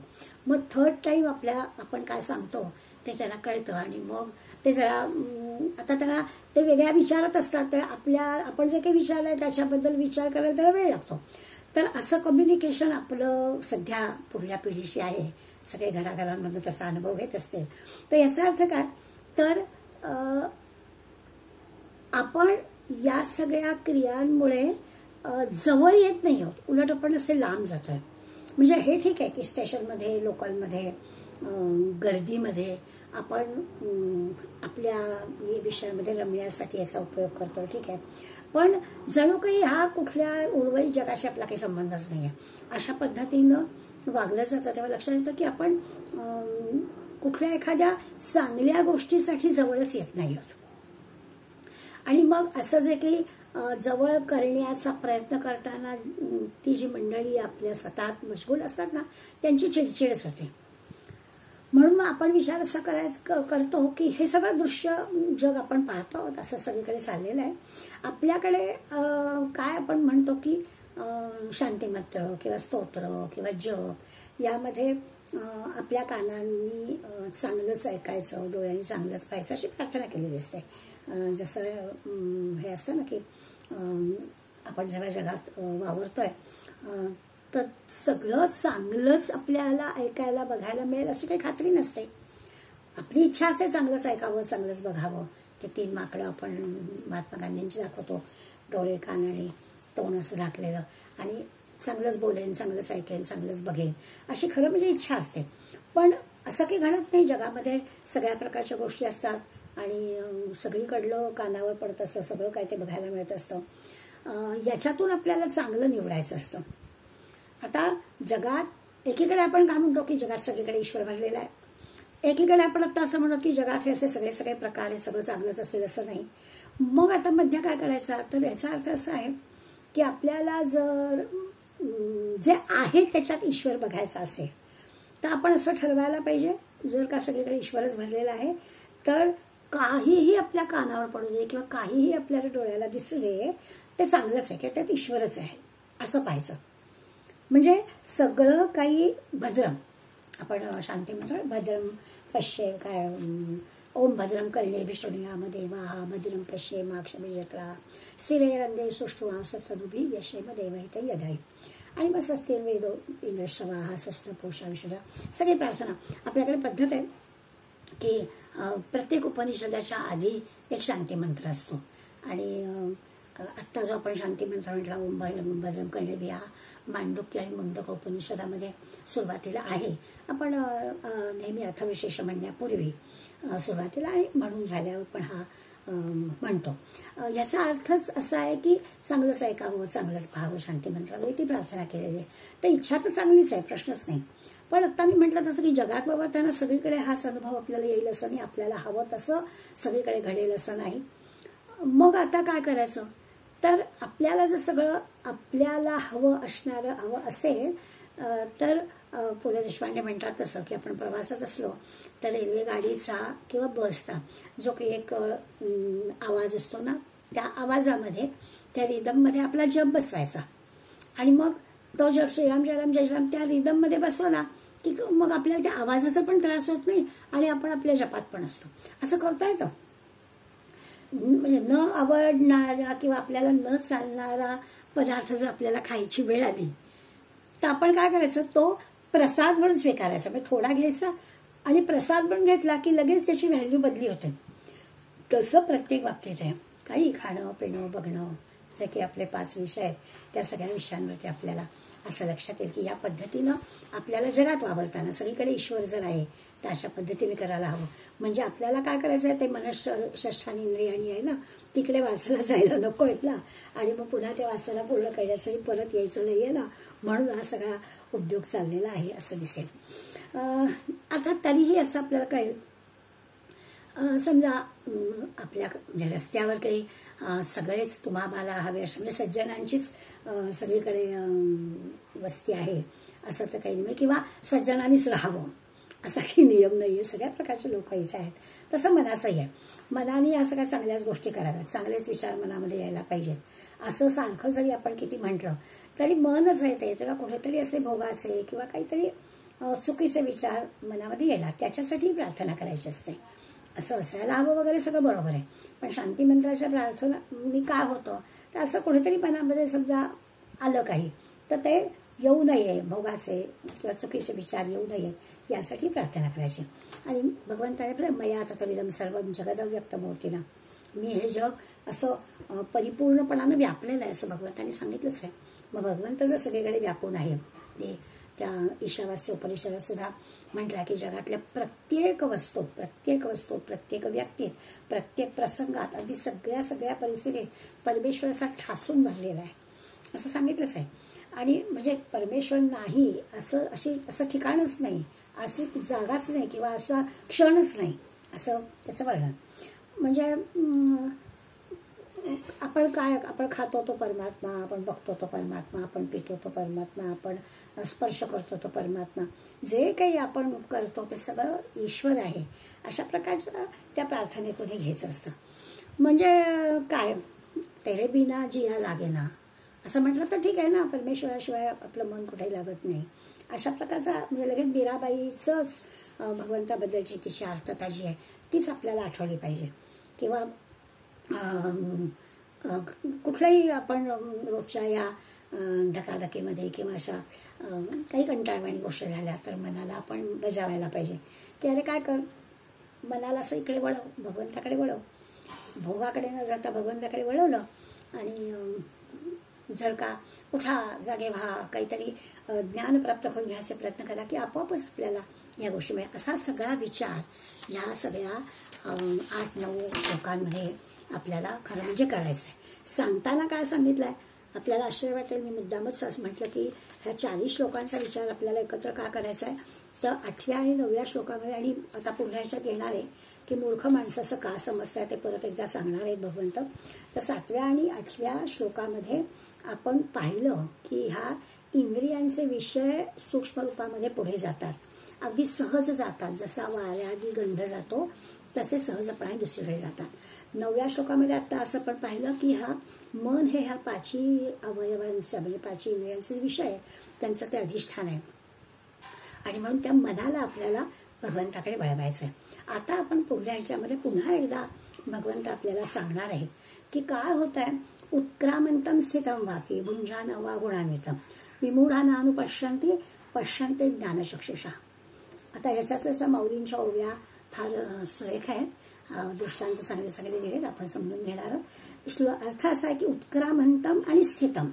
मग थर्ड टाईम आपण काय सांगतो ते त्यांना कळतं आणि मग ते जरा आता त्यांना ते वेगळ्या विचारत असतात. तर आपण जे काही विचारलंय त्याच्याबद्दल विचार करायला त्याला वेळ लागतो. तर असं कम्युनिकेशन आपलं सध्या पुढल्या पिढीशी आहे. सगळे घराघरांमध्ये तसा अनुभव घेत असते. तर याचा अर्थ काय, तर आपण या सगळ्या क्रियांमुळे जवळ येत नाही आहोत, उलट आपण असे लांब जातोय. म्हणजे हे ठीक आहे की स्टेशनमध्ये लोकलमध्ये गर्दीमध्ये आपण आपल्या विषयामध्ये रमण्यासाठी याचा उपयोग करतो, ठीक आहे. पण जणू काही हा कुठल्या उर्वरित जगाशी आपला काही संबंधच नाही आहे अशा पद्धतीनं वागलं जातं. तेव्हा लक्षात येतं की आपण कुठल्या एखाद्या चांगल्या गोष्टीसाठी जवळच येत नाही आहोत. आणि मग असं जे काही जवळ करण्याचा प्रयत्न करताना ती जी मंडळी आपल्या स्वतःत मशगूल असतात ना त्यांची चिडचिडच होते. म्हणून मग आपण विचार असा करतो की हे सगळं दृश्य जग आपण पाहतो आहोत असं सगळीकडे चाललेलं आहे. आपल्याकडे काय आपण म्हणतो की शांतिमंत्र किंवा स्तोत्र किंवा जप यामध्ये आपल्या कानांनी चांगलंच ऐकायचं, डोळ्यांनी चांगलंच पाहायचं अशी प्रार्थना केलेली असते. जसं हे असतं ना की आपण जेव्हा जगात वावरतोय तर सगळं चांगलंच आपल्याला ऐकायला बघायला मिळेल अशी काही खात्री नसते. आपली इच्छा असते चांगलंच ऐकावं चांगलंच बघावं. ते 3 माकडं आपण महात्मा गांधींची दाखवतो, डोळे कान आणि तोंड असं झाकलेलं, आणि चांगलंच बोलेन चांगलंच ऐकेन चांगलंच बघेन अशी खरं म्हणजे इच्छा असते. पण असं काही घडत नाही. जगामध्ये सगळ्या प्रकारच्या गोष्टी असतात आणि सगळीकडलं कानावर पडत असतं, सगळं काय ते बघायला मिळत असतं. याच्यातून आपल्याला चांगलं निवडायचं असतं. आता जगात एकीकडे आपण काय म्हणतो की जगात सगळीकडे ईश्वर भरलेला आहे, एकीकडे आपण आता असं म्हणतो की जगात हे असे सगळे प्रकार हे सगळं चांगलंच असेल असं नाही. मग आता मध्य काय करायचा, तर याचा अर्थ असा आहे की आपल्याला जर जे आहे त्याच्यात ईश्वर बघायचा असेल तर आपण असं ठरवायला पाहिजे, जर का सगळीकडे ईश्वरच भरलेला आहे तर काहीही आपल्या कानावर पडू दे किंवा काहीही आपल्याला डोळ्याला दिसू दे ते चांगलंच आहे किंवा त्यात ईश्वरच आहे असं पाहायचं. म्हणजे सगळं काही भद्रम, आपण शांती म्हणतो भद्रम पश्ये काय ओम भद्रम कर्णेभिः शृणुयाम देवाः भद्रम पश्ये माक्षभिर्यजत्रा स्थिरैरङ्गैः सुष्ठुवांसस्तनूभिः व्यशेम देवहितं यदायु. आणि मग स्वस्तिर्वेदो इंद्रश्रवाः स्वस्तिपूषा विशुद्धा सगळी प्रार्थना. आपल्याकडे पद्धत आहे की प्रत्येक उपनिषदाच्या आधी एक शांती मंत्र असतो. आणि आत्ता जो आपण शांती मंत्र म्हटला ओम भद्रम कर्णेभिः हा मांडुक्य आणि मुंडक उपनिषदामध्ये सुरुवातीला आहे. आपण नेहमी अर्थविशेष म्हणण्यापूर्वी सुरुवातीला आणि म्हणून झाल्यावर पण हा म्हणतो. याचा अर्थच असा आहे की चांगलंच ऐकावं चांगलंच पाहावं. शांती मंत्रामध्ये ती प्रार्थना केलेली आहे. तर इच्छा तर चांगलीच आहे, प्रश्नच नाही. पण आता मी म्हटलं तसं की जगात बाबा त्यांना सगळीकडे हाच अनुभव आपल्याला येईल असं नाही, आपल्याला हवं तसं सगळीकडे घडेल असं नाही. मग आता काय करायचं, तर आपल्याला जर सगळं आपल्याला हवं असेल तर पु ल देशपांडे म्हणतात तसं की आपण प्रवासात असलो तर रेल्वे गाडीचा किंवा बसचा जो काही एक आवाज असतो ना त्या आवाजामध्ये त्या रिदममध्ये आपला जप बसवायचा आणि मग तो जप श्रीराम जयराम जय श्रीराम त्या रिदममध्ये बसवला की मग आपल्याला त्या आवाजाचा पण त्रास होत नाही आणि आपण आपल्या जपात पण असतो. असं करता येतं. म्हणजे न आवडणारा किंवा आपल्याला न चालणारा पदार्थ जर आपल्याला खायची वेळ आली तर आपण काय करायचं, तो प्रसाद म्हणून स्वीकारायचा. म्हणजे थोडा घ्यायचा आणि प्रसाद म्हणून घेतला की लगेच त्याची व्हॅल्यू बदली होते. तसं प्रत्येक बाबतीत आहे. काही खाणं पिणं बघणं जे की आपले 5 विषय आहेत त्या सगळ्या विषयांवरती आपल्याला असं लक्षात येईल की या पद्धतीनं आपल्याला जगात वावरताना सगळीकडे ईश्वर जर आहे तर अशा पद्धतीने करायला हवं. म्हणजे आपल्याला काय करायचं आहे, ते मनःषष्ठानी इंद्रियानी आहे ना, तिकडे वासाला जायला नको आहेत ना, आणि मग पुन्हा त्या वासाला पूर्ण करण्यासाठी परत यायचं नाही आहे ना, म्हणून हा सगळा उद्योग चाललेला आहे असं दिसेल. अर्थात तरीही असं आपल्याला कळेल, समजा आपल्या म्हणजे रस्त्यावर काही सगळेच तुम्हाला हवे असे म्हणजे सज्जनांचीच सगळीकडे वस्ती आहे असं तर काही नाही, किंवा सज्जनांनीच राहावं असा काही नियम नाही आहे. सगळ्या प्रकारचे लोक इथे आहेत. तसं मनाचंही आहे. मनाने या सगळ्या चांगल्याच गोष्टी कराव्यात, चांगलेच विचार मनामध्ये यायला पाहिजेत. असं सारखं जरी आपण किती म्हटलं तरी मनच आहे ते, तेव्हा कुठेतरी असे भोगाचे किंवा काहीतरी चुकीचे विचार मनामध्ये येणार, त्याच्यासाठी प्रार्थना करायची असते. असं असायला हवं वगैरे सगळं बरोबर आहे, पण शांती मंत्राच्या प्रार्थना काय होतं तर असं कुठेतरी मनामध्ये समजा आलं काही तर ते येऊ नये, भोगाचे किंवा चुकीचे विचार येऊ नये यासाठी प्रार्थना करायची. आणि भगवंताने मया ततविदं सर्वं जगदव्यक्तमूर्तिना, मी हे जग असं परिपूर्णपणानं व्यापलेलं आहे असं भगवंताने सांगितलंच आहे. मग भगवंत जर सगळीकडे व्यापून आहे, त्या ईशावास्य उपनिषदात सुद्धा म्हटलं की जगातल्या प्रत्येक वस्तू प्रत्येक व्यक्तीत प्रत्येक प्रसंगात अगदी सगळ्या परिस्थितीत परमेश्वर असा ठासून भरलेला आहे असं सांगितलंच आहे. आणि म्हणजे परमेश्वर नाही असं ठिकाणच नाही, अशी जागाच नाही किंवा असा क्षणच नाही असं त्याचं वर्णन. म्हणजे आपण खातो तो परमात्मा, आपण बघतो तो परमात्मा, आपण पितो तो परमात्मा, आपण स्पर्श करतो तो परमात्मा, जे काही आपण करतो ते सगळं ईश्वर आहे अशा प्रकारचं त्या प्रार्थनेतून हे घ्यायचं असतं. म्हणजे काय, तेरे बिना जिया लागेना असं म्हटलं तर ठीक आहे ना, परमेश्वराशिवाय आपलं मन कुठेही लागत नाही अशा प्रकारचा. म्हणजे लगेच मीराबाईचंच भगवंताबद्दलची तिची अर्थता जी आहे तीच आपल्याला आठवली पाहिजे. किंवा कुठल्याही आपण रोजच्या या धकाधकीमध्ये किंवा अशा काही कंटाळवाणी गोष्टी झाल्या तर मनाला आपण बजावायला पाहिजे की अरे काय कर, मनाला असं इकडे वळव, भगवंताकडे वळव, भोगाकडे न जाता भगवंताकडे वळवलं आणि जर का उठा जागे व्हा, काहीतरी ज्ञान प्राप्त करून घ्यायचे प्रयत्न करा की आपोआपच आपल्याला या गोष्टी मिळेल. असा सगळा विचार ह्या सगळ्या 8-9 श्लोकांमध्ये आपल्याला खरं म्हणजे करायचं आहे. सांगताना काय सांगितलं आहे आपल्याला आश्चर्य वाटेल, मी मुद्दामच असं म्हटलं की ह्या 40 श्लोकांचा विचार आपल्याला एकत्र का करायचा आहे तर 8व्या आणि 9व्या श्लोकामध्ये, आणि आता पुढल्या ह्याच्यात येणार आहे की मूर्ख माणसाचं का समजतं ते परत एकदा सांगणार आहेत भगवंत. तर 7व्या आणि 8व्या श्लोकामध्ये आपण पाहिलं की ह्या इंद्रियांचे विषय सूक्ष्म रूपामध्ये पुढे जातात, अगदी सहज जातात. जसा वाऱ्याआधी गंध जातो तसे सहजपणे दुसरीकडे जातात. 9व्या श्लोकामध्ये आता असं पण पाहिलं की हा मन हे ह्या 5 अवयवांचा म्हणजे 5 इंद्रियांचे विषय आहे, त्यांचं ते अधिष्ठान आहे आणि म्हणून त्या मनाला आपल्याला भगवंताकडे वळवायचं आहे. आता आपण पुढल्या ह्याच्यामध्ये पुन्हा एकदा भगवंत आपल्याला सांगणार आहे की काय होत आहे. उत्क्रामंतम स्थितम वापी भुंजान वा गुणान्वितम विमूढानानुपश्यन्ति पश्यन्ते ज्ञानचक्षुषा. आता ह्याच्यातल्या माऊलींच्या ओव्या फार सुरेख आहेत, दृष्टांत चांगले दिलेत, आपण समजून घेणार आहोत. अर्थ असा आहे की उत्क्रामंतम आणि स्थितम.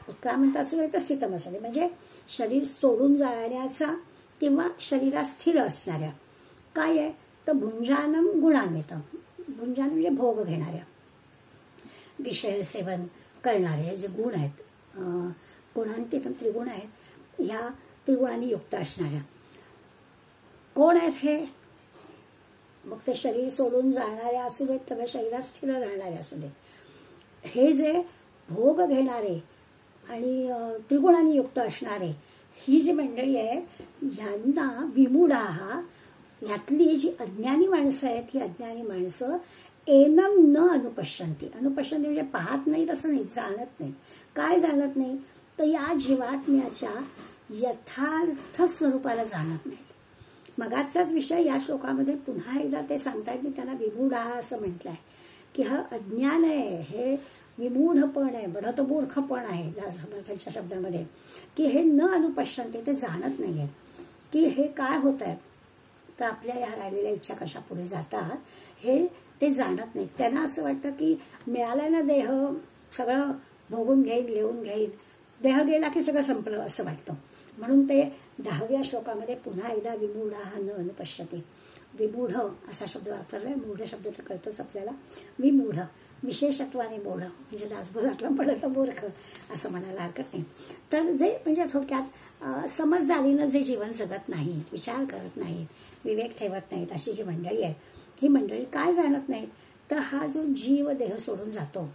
उत्क्रामंत असू दे तर स्थितम असू दे, म्हणजे शरीर सोडून जाण्याचा किंवा शरीरात स्थिर असणाऱ्या. काय आहे तर भुंजानम गुणान्वितम, भुंजान म्हणजे भोग घेणाऱ्या, विषय सेवन करणारे जे गुण आहेत, गुणांतितम त्रिगुण आहेत, ह्या त्रिगुणांनी युक्त असणाऱ्या. कोण आहेत हे, मग ते शरीर सोडून जाणारे असू देत किंवा शरीरात स्थिर राहणारे असू देत, हे जे भोग घेणारे आणि त्रिगुणांनी युक्त असणारे ही जी मंडळी आहे ह्यांना विमूढाः, ह्यातली जी अज्ञानी माणसं आहेत ही अज्ञानी माणसं एनम न अनुपश्यन्ति. अनुपश्यन्ति म्हणजे पाहत नाही तसं नाही, जाणत नाही. काय जाणत नाही तर या जीवात्म्याच्या यथार्थ स्वरूपाला जाणत नाही. मगाचाच विषय या श्लोकामध्ये पुन्हा एकदा ते सांगतायत की त्यांना विमूढाः असं म्हटलंय. की हा अज्ञान आहे, हे विमूढपण आहे, बढत मूर्खपण आहे समर्थांच्या शब्दामध्ये, की हे न अनुपश्यन्ते, ते जाणत नाही आहेत की हे काय होत आहे, तर आपल्या ह्या राहिलेल्या इच्छा कशा पुढे जातात हे ते जाणत नाहीत. त्यांना असं वाटतं की मिळाला ना देह, सगळं भोगून घेईन, लिहून घेईन, देह गेला की सगळं संपलं असं वाटतं. म्हणून ते 10व्या श्लोकामध्ये पुन्हा एकदा विमूढा न अनुपश्यते, विमूढ असा शब्द वापरलाय. मूढ शब्द तर कळतोच आपल्याला. विमूढ विशेषत्वाने मूढ म्हणजे दासबोधातला पडत मूर्ख असं म्हणायला हरकत नाही. तर जे म्हणजे थोडक्यात समजदारीनं जे जीवन जगत नाहीत, विचार करत नाहीत, विवेक ठेवत नाहीत, अशी जी मंडळी आहे, ही मंडळी काय जाणत नाहीत, तर हा जो जीव देह सोडून जातो,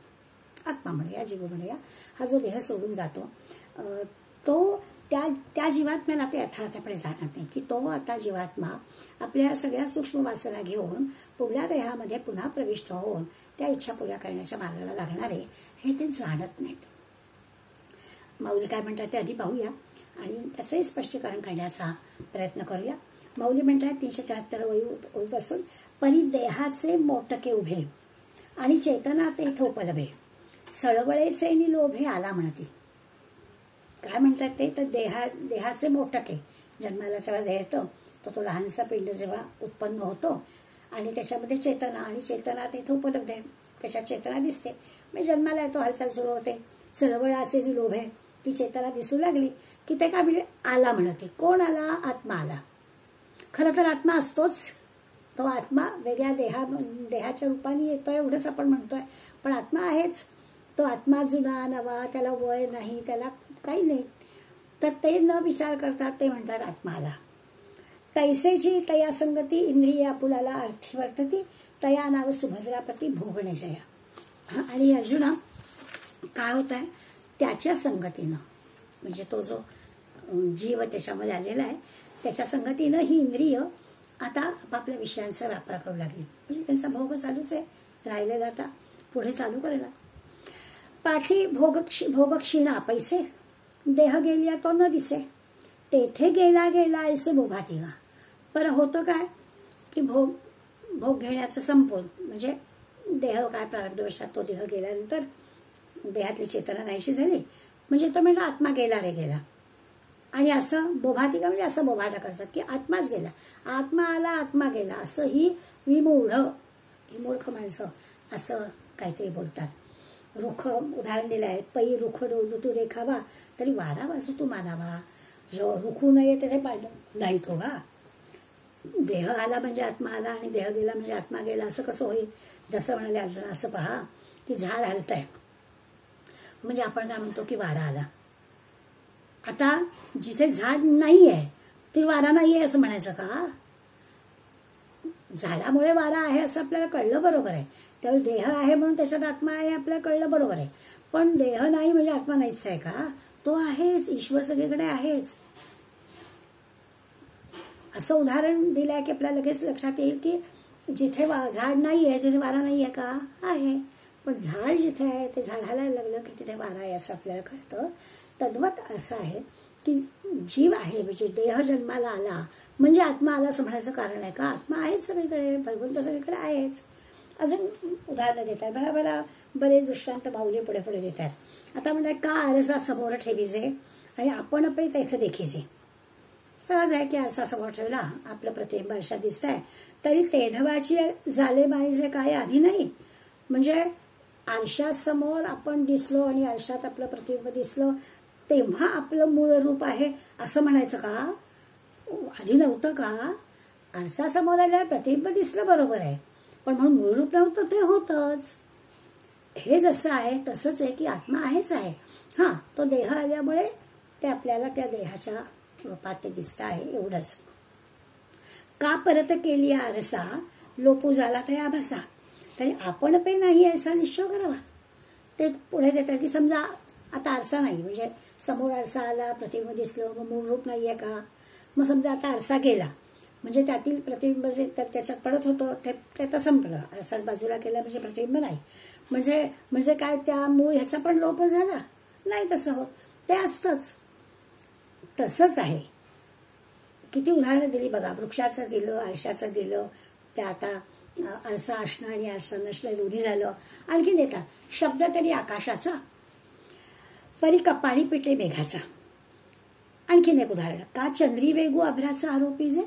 आत्मा म्हणूया, जीव म्हणूया, हा जो देह सोडून जातो तो त्या जीवात्म्याला ते यथार्थपणे जाणत नाही की तो आता जीवात्मा आपल्या सगळ्या सूक्ष्म वासना घेऊन पुढल्या देहामध्ये पुन्हा प्रविष्ट होऊन त्या इच्छा पुऱ्या करण्याच्या मार्गाला लागणारे हे ते जाणत नाहीत. माऊली काय म्हणतात ते आधी पाहूया आणि त्याचंही स्पष्टीकरण करण्याचा प्रयत्न करूया. माऊली म्हणतात 373 ओळीपासून, परी देहाचे मोटके उभे आणि चेतना ते थोपलभे, चळवळेचे निलोभे आला म्हणती. काय म्हणतात ते, तर देहाचे मोटके, जन्माला जेव्हा देह येतो तर तो लहानसा पिंड जेव्हा उत्पन्न होतो आणि त्याच्यामध्ये चेतना, आणि चेतना तिथे उपलब्ध आहे, त्याच्यात चेतना दिसते, म्हणजे जन्माला येतो, हालचाल सुरू होते, चळवळाचे निलोभ आहे, ती चेतना दिसू लागली की ते काय म्हणजे आला म्हणते. कोण आला? आत्मा आला. खरं तर आत्मा असतोच, तो आत्मा वेगळ्या देहाच्या रूपाने येतोय एवढंच आपण म्हणतोय, पण आत्मा आहेच. तो आत्मा जुना नवा, त्याला वय नाही, त्याला काही नाही. तर ते न विचार करतात ते म्हणतात आत्मा आला. तैसेची तया संगती इंद्रिय आपुलाला अर्थी वर्तती, तया नाव सुभद्रापती भोगणे जया. आणि अर्जुना काय होत आहे, त्याच्या संगतीनं, म्हणजे तो जो जीव त्याच्यामध्ये आलेला आहे त्याच्या संगतीनं ही इंद्रिय आता आपापल्या विषयांचा व्यापार करू लागली, म्हणजे त्यांचा भोग चालूच आहे, राहिलेला आता पुढे चालू करेला. पाठी भोगक्षीणा पैसे, देह गेलिया तो न दिसे, तेथे गेला गेला ऐसे बोभातिगा. पर होतं काय की भोग घेण्याचं संपून, म्हणजे देह काय प्रारब्धवशात तो देह गेल्यानंतर देहातली चेतना नाहीशी झाली, म्हणजे तो म्हणजे आत्मा गेला रे गेला. आणि असं बोभातिगा म्हणजे असं बोभाटा करतात की आत्माच गेला, आत्मा आला, आत्मा गेला, असं ही विमूढ, ही मूर्ख माणसं असं काहीतरी बोलतात. रुख उदाहरण दिलं आहे, पै रुख डोलू तू रेखावा, तरी वारा वाजू तू मानावा. रुखू नये तेथे पाडलं नाही तो वा. देह आला म्हणजे आत्मा आला आणि देह गेला म्हणजे आत्मा गेला, असं कसं होईल? जसं म्हणाले अर्जुन, असं पहा की झाड हलतंय म्हणजे आपण काय म्हणतो की वारा आला. आता जिथे झाड नाही आहे ते वारा नाही आहे असं म्हणायचं का? झाडामुळे वारा आहे असं आपल्याला कळलं, बरोबर आहे. त्यावेळी देह आहे म्हणून त्याच्यात आत्मा आहे आपल्याला कळलं, बरोबर आहे. पण देह नाही म्हणजे आत्मा नाहीच आहे का? तो आहेच, ईश्वर सगळीकडे आहेच. असं उदाहरण दिलं आहे की आपल्याला लगेच लक्षात येईल की जिथे झाड नाही आहे तिथे वारा नाही आहे का? आहे. पण झाड जिथे आहे ते झाड हलायला लागलं की तिथे वारा आहे असं आपल्याला कळतं. तद्वत असं आहे की जीव आहे म्हणजे देह जन्माला आला म्हणजे आत्मा आला असं म्हणायचं कारण आहे का? आत्मा आहेच सगळीकडे, भगवंत सगळीकडे आहेच. अजून उदाहरणं देत आहेत, बरोबर बरेच दृष्टांत माऊली पुढे पुढे देत आहेत. आता म्हणतात का आरसा समोर ठेवीजे आणि आपण पण तेथे देखीजे. सहज आहे की आरसा समोर ठेवला, आपलं प्रतिबिंब आरशात दिसत आहे, तरी तेधवाची झाले माईजे काय आधी नाही. म्हणजे आरशासमोर आपण दिसलो आणि आरशात आपलं प्रतिबिंब दिसलं तेव्हा आपलं मूळ रूप आहे असं म्हणायचं का? आधी नव्हतं का? आरशासमोर आल्यावर प्रतिबिंब दिसलं, बरोबर आहे, पण म्हणून मूळ रूप नव्हतं, ते होतच. हे जसं आहे तसंच आहे की आत्मा आहेच आहे. हा, तो देह आल्यामुळे ते आपल्याला त्या देहाच्या रूपात ते दिसत आहे, एवढंच. का परत केली आरसा लोपू झाला त्या आभासा, तरी आपण पे नाही ऐसा निश्चय करावा. ते पुढे देतात की समजा आता आरसा नाही, म्हणजे समोर आरसा आला, प्रतिबिंब दिसलं, मग मूळ रूप नाहीये का? मग समजा आता आरसा गेला म्हणजे त्यातील प्रतिबिंब जे त्याच्यात पडत होतं ते आता संपलं, आरसाच बाजूला केला म्हणजे प्रतिबिंब नाही. म्हणजे काय त्या मूळ ह्याचा पण लोप झाला नाही, तसं होत, ते असतंच. तसंच आहे. किती उदाहरणं दिली बघा, वृक्षाचं दिलं, आरशाचं दिलं, त्या आता आरसा असणं आणि आरसा नसणं दोन्ही झालं. आणखी देतात शब्द तरी आकाशाचा, परी कपाळी पिटे मेघाचा. आणखीन एक उदाहरण, का चंद्री वेगू अभ्राचा आरोपी जे.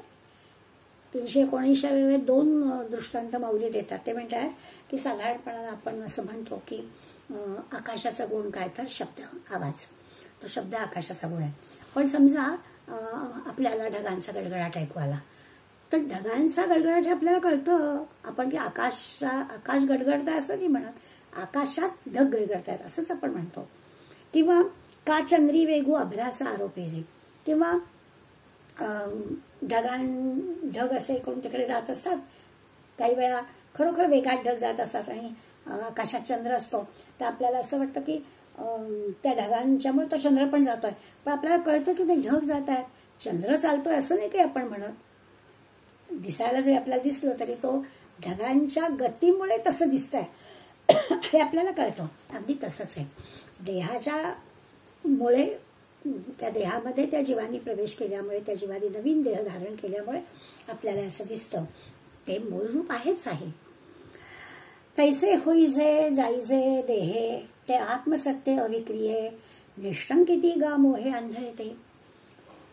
319 दोन दृष्टांत माऊली देतात. ते म्हणतात की साधारणपणाने आपण असं म्हणतो की आकाशाचा गुण काय तर शब्द, आवाज. तो शब्द आकाशाचा गुण आहे. पण समजा आपल्याला ढगांचा गडगडाट ऐकू आला, तर ढगांचा गडगडाट आपल्याला कळतं. आपण की आकाश गडगडतं असं नाही म्हणत, आकाशात ढग गडगडतात असंच आपण म्हणतो. किंवा का चंद्री वेगू अभ्राचा आरोपी जे, किंवा ढग असे इकडून तिकडे जात असतात. काही वेळा खरोखर वेगात ढग जात असतात आणि आकाशात चंद्र असतो, तर आपल्याला असं वाटतं की त्या ढगांच्यामुळे तो चंद्र पण जातोय. पण आपल्याला कळतं की ते ढग जात आहेत, चंद्र चालतोय असं नाही काही आपण म्हणत. दिसायला जरी आपल्याला दिसलं तरी तो ढगांच्या गतीमुळे तसं दिसतंय हे आपल्याला कळतं. अगदी तसंच आहे. देहाच्या मुळे, त्या देहामध्ये त्या जीवानी प्रवेश केल्यामुळे, त्या जीवानी नवीन देह धारण केल्यामुळे आपल्याला असं दिसतं. ते मूळ रूप आहेच आहे. तैसे होईजे जाईजे देहे, ते आत्मसत्य अविक्रिये, निष्ठंकिती गा मोहे अंधळे ते.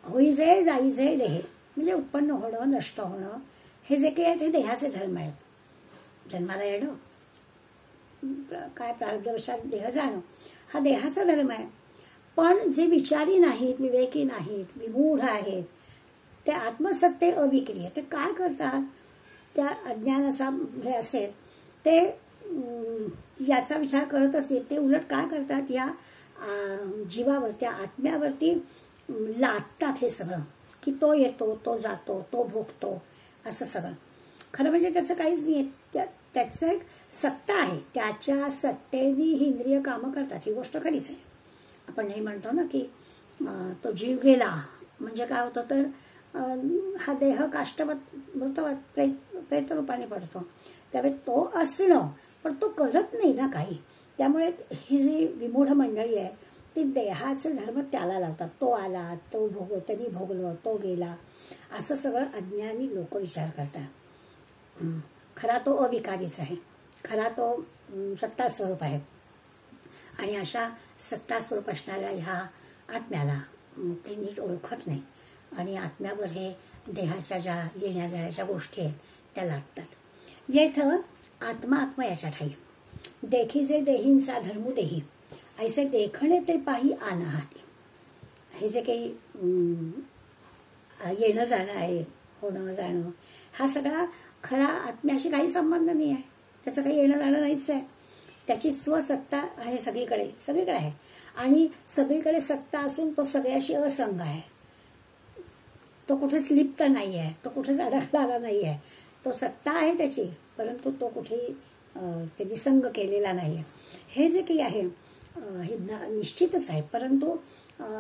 होईजे जाईजे देहे म्हणजे उत्पन्न होणं, नष्ट होणं, हे जे काही आहे ते देहाचे धर्म आहेत. जन्माला येणं, काय प्रारब्धवशात देह जाणं, हा देहाचा धर्म आहे. पण जे विचारी नाहीत, विवेकी नाहीत, विमूढ आहेत, ते आत्मसत्य अविक्रिय, ते काय करतात, त्या अज्ञानाचा हे असेल ते याचा विचार करत असतील, ते उलट काय करतात, या जीवावर, त्या आत्म्यावरती लादतात हे सगळं, की तो येतो, तो जातो, तो भोगतो, असं सगळं. खरं म्हणजे त्याचं काहीच नाही. त्याचं एक सत्ता आहे, त्याच्या सत्तेने ही इंद्रिय कामं करतात, ही गोष्ट खरीच आहे. आपण नाही म्हणतो ना की तो जीव गेला म्हणजे काय होतं, तर हा देह काष्टवत मृतवत प्रेतरूपाने पडतो. त्यामुळे तो असणं, पण तो करत नाही ना काही. त्यामुळे ही जी विमूढ मंडळी आहे ती देहाचे धर्म त्याला लावतात. तो आला, तो त्यांनी भोगलं, तो गेला, असं सगळं अज्ञानी लोक विचार करतात. खरा तो अविकारीच आहे, खरा तो सत्ता स्वरूप आहे. आणि अशा सत्ता स्वरूप असणाऱ्या ह्या आत्म्याला ते नीट ओळखत नाही आणि आत्म्यावर हे देहाच्या ज्या येण्या जाण्याच्या गोष्टी आहेत त्या लागतात. येथं आत्मा याच्या ठाई, देखीजे देहींचा धर्मू देही, ऐसे देखणे ते पाही आनहाती. हे जे काही येणं जाणं आहे, होणं जाणं, हा सगळा खरा आत्म्याशी काही संबंध नाही आहे. त्याचं काही येणं जाणं नाहीच आहे. त्याची स्वसत्ता आहे, सगळीकडे आहे. आणि सगळीकडे सत्ता असून तो सगळ्याशी असंग आहे. तो कुठेच लिप्त नाही आहे, तो कुठेच अडकलेला नाही आहे. तो सत्ता आहे त्याची, परंतु तो कुठेही त्यांनी संग केलेला नाही आहे. हे जे काही आहे हे निश्चितच आहे, परंतु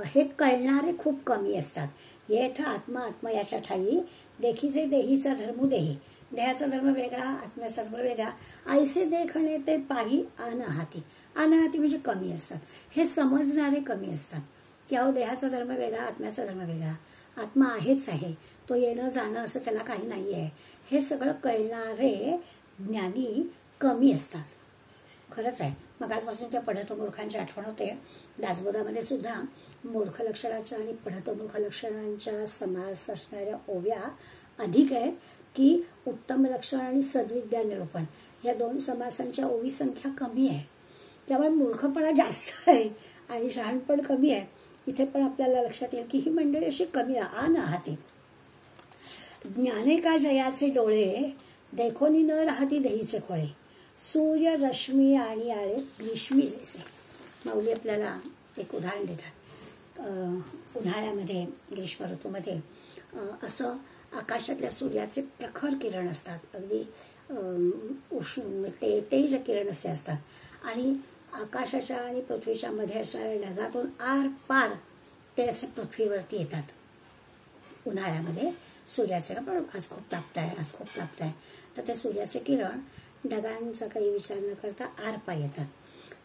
हे कळणारे खूप कमी असतात. येथ आत्मा याच्या ठाई, देखीजे देहीचा धर्मू देही, देहाचा धर्म वेगळा, आत्म्याचा धर्म वेगळा, ऐसे देखणे ते पाही अनहाती. अनहाती म्हणजे कमी असतात. हे समजणारे कमी असतात की अहो देहाचा धर्म वेगळा, आत्म्याचा धर्म वेगळा, आत्मा आहेच आहे, तो येणं जाणं असं त्याला काही नाही आहे. हे सगळं कळणारे ज्ञानी कमी असतात. खरंच आहे. मग आजपासून त्या पढतो मूर्खांची आठवण होते. दासबोधामध्ये सुद्धा मूर्ख लक्षणाच्या आणि पढतो मूर्ख लक्षणांच्या समास असणाऱ्या ओव्या अधिक आहेत की उत्तम लक्षण आणि सद्विद्या निरूपण, या दोन समासांच्या ओवी संख्या कमी आहे. त्यामुळे मूर्खपणा जास्त आहे आणि शहाणपण कमी आहे. इथे पण आपल्याला लक्षात येईल की ही मंडळी अशी कमी अनहाती. ज्ञाने का जयाचे डोळे, देखोनी न राहती देहीचे खोळे, सूर्य रश्मी आणि आळे ग्रीष्मी जैसे. माऊली आपल्याला एक उदाहरण देतात. उन्हाळ्यामध्ये, ग्रीष्म ऋतूमध्ये असं आकाशातल्या सूर्याचे प्रखर किरण असतात, अगदी उष्ण तेज किरण असे असतात. आणि आकाशाच्या आणि पृथ्वीच्या मध्ये असणाऱ्या ढगातून आर पार ते असे पृथ्वीवरती येतात. उन्हाळ्यामध्ये सूर्याचे पण आज खूप तापताय, आज खूप तापताय, तर ते सूर्याचे किरण ढगांचा काही विचार न करता आरपार येतात.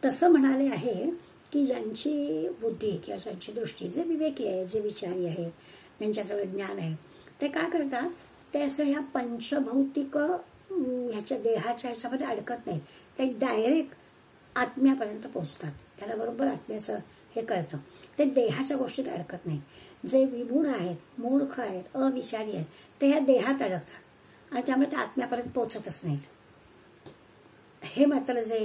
तसं म्हणाले आहे की ज्यांची बुद्धी किंवा ज्यांची दृष्टी, जे विवेकी आहे, जे विचारी आहे, ज्यांच्याजवळ ज्ञान आहे, ते काय करतात, ते असं ह्या पंचभौतिक ह्याच्या देहाच्या ह्याच्यामध्ये अडकत नाहीत, ते डायरेक्ट आत्म्यापर्यंत पोचतात. त्याला बरोबर आत्म्याचं हे कळतं, ते देहाच्या गोष्टीत अडकत नाही. जे विमूढ आहेत, मूर्ख आहेत, अविचारी आहेत, ते ह्या देहात अडकतात आणि त्यामुळे ते आत्म्यापर्यंत पोचतच नाहीत. हे मात्र जे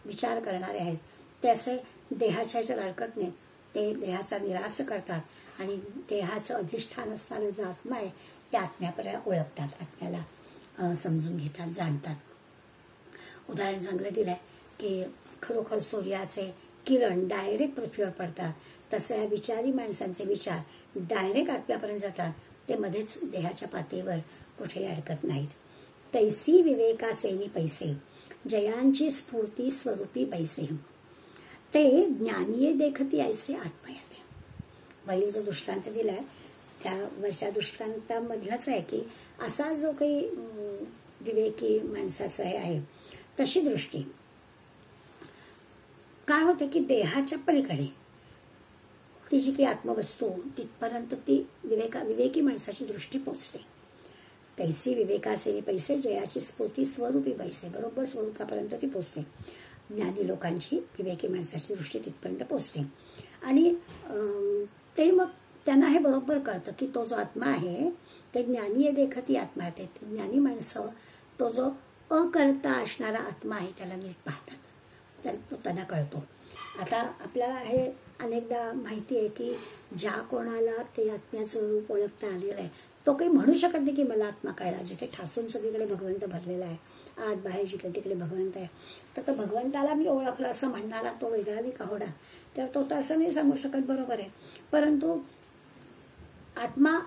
विचार करणारे आहेत ते असे देहाच्या ह्याच्यात अडकत नाहीत, ते देहाचा निराश करतात आणि देहाचं अधिष्ठान असणारं जो आत्मा आहे त्या आत्म्यापर्यंत ओळखतात, आत्म्याला समजून घेतात, जाणतात. उदाहरण चांगलं दिलंय की खरोखर सूर्याचे किरण डायरेक्ट पृथ्वीवर पडतात, तसे या विचारी माणसांचे विचार डायरेक्ट आत्म्यापर्यंत जातात, ते मध्येच देहाच्या पातळीवर कुठेही अडकत नाहीत. तैसी विवेकासेनी पैसे, जयांची स्फूर्ती स्वरूपी पैसे, ते ज्ञानीये देखती ऐसे आत्मयाते. वरील जो दृष्टांत दिलाय त्या वरच्या दृष्टांतामधलाच आहे की असा जो काही विवेकी माणसाचं हे आहे तशी दृष्टी काय होते की देहाच्या पलीकडे ती जी काही आत्मवस्तू तिथपर्यंत ती विवेकी माणसाची दृष्टी पोचते. तैसी विवेकासेनी पैसे, जयाची स्फूर्ती स्वरूपी पैसे, बरोबर स्वरूपापर्यंत ती पोचते. ज्ञानी लोकांची, विवेकी माणसाची दृष्टी तिथपर्यंत पोचते आणि ते मग त्यांना हे बरोबर कळतं की तो जो आत्मा आहे ते ज्ञानी देखती आत्मा आहे. ते ज्ञानी माणसं तो जो अकर्ता असणारा आत्मा आहे त्याला नीट पाहतात, तर तो त्यांना कळतो. आता आपल्याला हे अनेकदा माहिती आहे की ज्या कोणाला ते आत्म्याचं रूप ओळखता आलेलं आहे तो काही म्हणू शकत नाही की मला आत्मा कळला. जिथे ठासून सगळीकडे भगवंत भरलेला आहे, आत बाहेर जिकडे तिकडे भगवंत आहे, तर भगवंताला मी ओळखलं असं म्हणणारा तो वेगळा नाही का होणार, तर तो तर असं नाही सांगू शकत, बरोबर आहे. परंतु आत्मा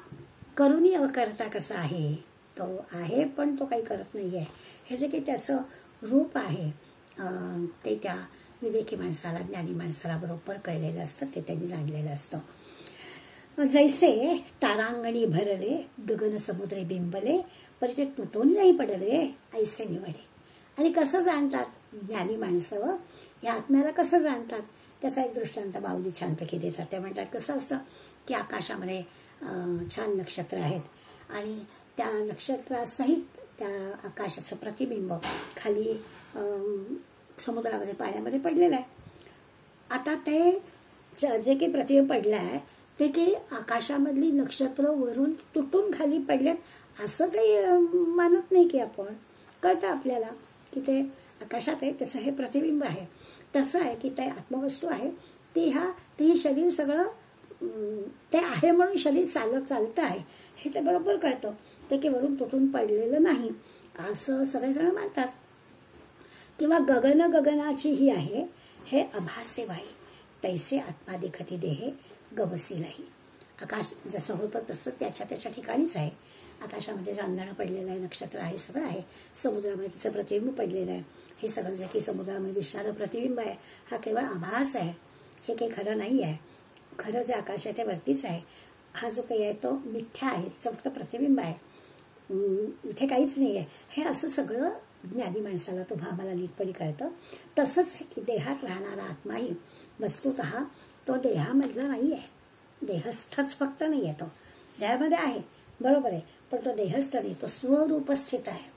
करूनही अकर्ता कसा आहे, तो आहे पण तो काही करत नाही आहे, हे जे काही त्याचं रूप आहे ते त्या विवेकी माणसाला, ज्ञानी माणसाला बरोबर कळलेलं असतं, ते त्यांनी जाणलेलं असतं. जैसे तारांगणी भरले, गगन समुद्रे बिंबले, पर ते तुटून नाही पडले, ऐसे निवडे. आणि कसं जाणतात ज्ञानी माणसं या आत्म्याला, कसं जाणतात त्याचा एक दृष्टांत माऊली छानपैकी देतात. ते म्हणतात कसं असतं की आकाशामध्ये छान नक्षत्र आहेत आणि त्या नक्षत्रासहित त्या आकाशाचं प्रतिबिंब खाली समुद्रामध्ये, पाण्यामध्ये पडलेलं आहे. आता ते जे काही प्रतिबिंब पडलं आहे ते काही आकाशामधली नक्षत्र वरून तुटून खाली पडलेत असं काही मानत नाही की आपण, कळतं आपल्याला की ते आकाशात आहे, त्याचं हे प्रतिबिंब आहे. तसं आहे की ते आत्मवस्तू आहे, ते शरीर सगळं ते आहे म्हणून शरीर चालतं आहे हे ते बरोबर कळतं. ते की वरून तुटून पडलेलं नाही असं सगळेजण मानतात. किंवा गगनाची ही आहे, हे अभासे वाई, तैसे आत्मा देखती देहे गवसीलाही. आकाश जसं होतं तसं त्याच्या ठिकाणीच आहे. आकाशामध्ये चांदणं पडलेलं आहे, नक्षत्र आहे, सगळं आहे. समुद्रामध्ये तिचं प्रतिबिंब पडलेलं आहे. हे सगळं जे काही समुद्रामध्ये दिसणारं प्रतिबिंब आहे हा केवळ आभास आहे, हे काही खरं नाही आहे. खरं जे आकाश आहे ते वरतीच आहे. हा जो काही आहे तो मिथ्या आहे, फक्त प्रतिबिंब आहे, इथे काहीच नाही आहे. हे असं सगळं ज्ञानी माणसाला तो आम्हाला नीटपणे कळतं. तसंच आहे की देहात राहणारा आत्माही वस्तुतः तो देहामधला नाही आहे, देहस्थच फक्त नाही आहे, तो देहामध्ये आहे बरोबर आहे पण तो देहस्थ नाही, तो स्वरूपस्थित आहे.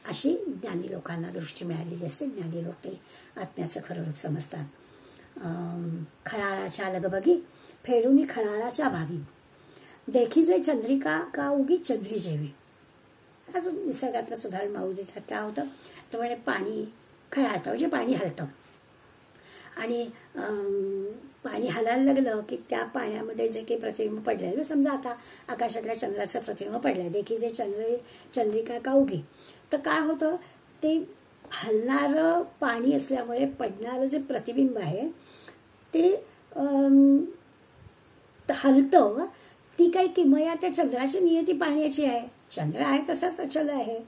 अशी ज्ञानी लोकांना दृष्टी मिळालेली असते. ज्ञानी लोक ते आत्म्याचं खरं रूप समजतात. खळाळाच्या लगबगी फेडूनी खळाळाच्या भागी, देखी जे चंद्रिका का उगी चंद्री जेवी. अजून निसर्गातलं सुधारण माऊ देतात. काय होतं तर म्हणजे पाणी खळाळतं, म्हणजे पाणी हलतं आणि पाणी हलायला लागलं की त्या पाण्यामध्ये जे काही प्रतिबिंब पडलंय, समजा आता आकाशातल्या चंद्राचं प्रतिबिंब पडलंय, देखी जे चंद्रिका का उगी, तर काय होतं ते हलणारं पाणी असल्यामुळे पडणारं जे प्रतिबिंब आहे ते हलतं. ती काही किमया त्या चंद्राची नियती पाण्याची आहे, चंद्र आहे तसाच अचल आहे,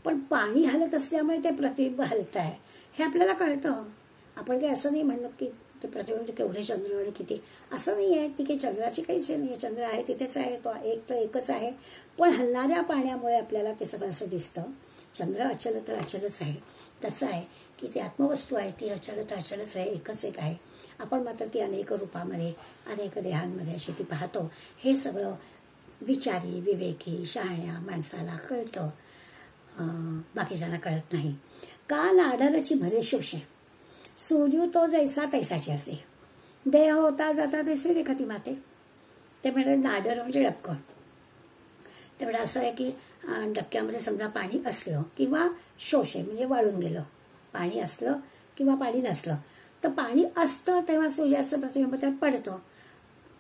पण पाणी हलत असल्यामुळे ते प्रतिबिंब हलत आहे हे आपल्याला कळतं. आपण काही असं नाही म्हणत की ते प्रतिबिंब केवढे चंद्र आणि किती, असं नाही आहे. ती काही चंद्राची काहीच नाही, चंद्र आहे तिथेच आहे, तो एक तर एकच आहे, पण हलणाऱ्या पाण्यामुळे आपल्याला ते सगळं असं दिसतं. चंद्र अचल तर अचलच आहे. तसं आहे की ती आत्मवस्तू आहे, ती अचल तर अचलच आहे, एकच एक आहे. आपण मात्र ती अनेक रूपामध्ये, अनेक देहांमध्ये अशी ती पाहतो. हे सगळं विचारी, विवेकी, शहाण्या माणसाला कळतं. बाकीच्यांना कळत नाही. का नाडरची भरे शोषे सोजू तो जैसा तैसाची असे, देह होता जाता तैसे देखती माते. ते म्हणजे नाडर म्हणजे डबकं. ते म्हणजे असं आहे की डबक्यामध्ये समजा पाणी असलं किंवा शोषे म्हणजे वाळून गेलं, पाणी असलं किंवा पाणी नसलं, तर पाणी असतं तेव्हा सूर्याचं प्रतिबिंब त्यात पडतं.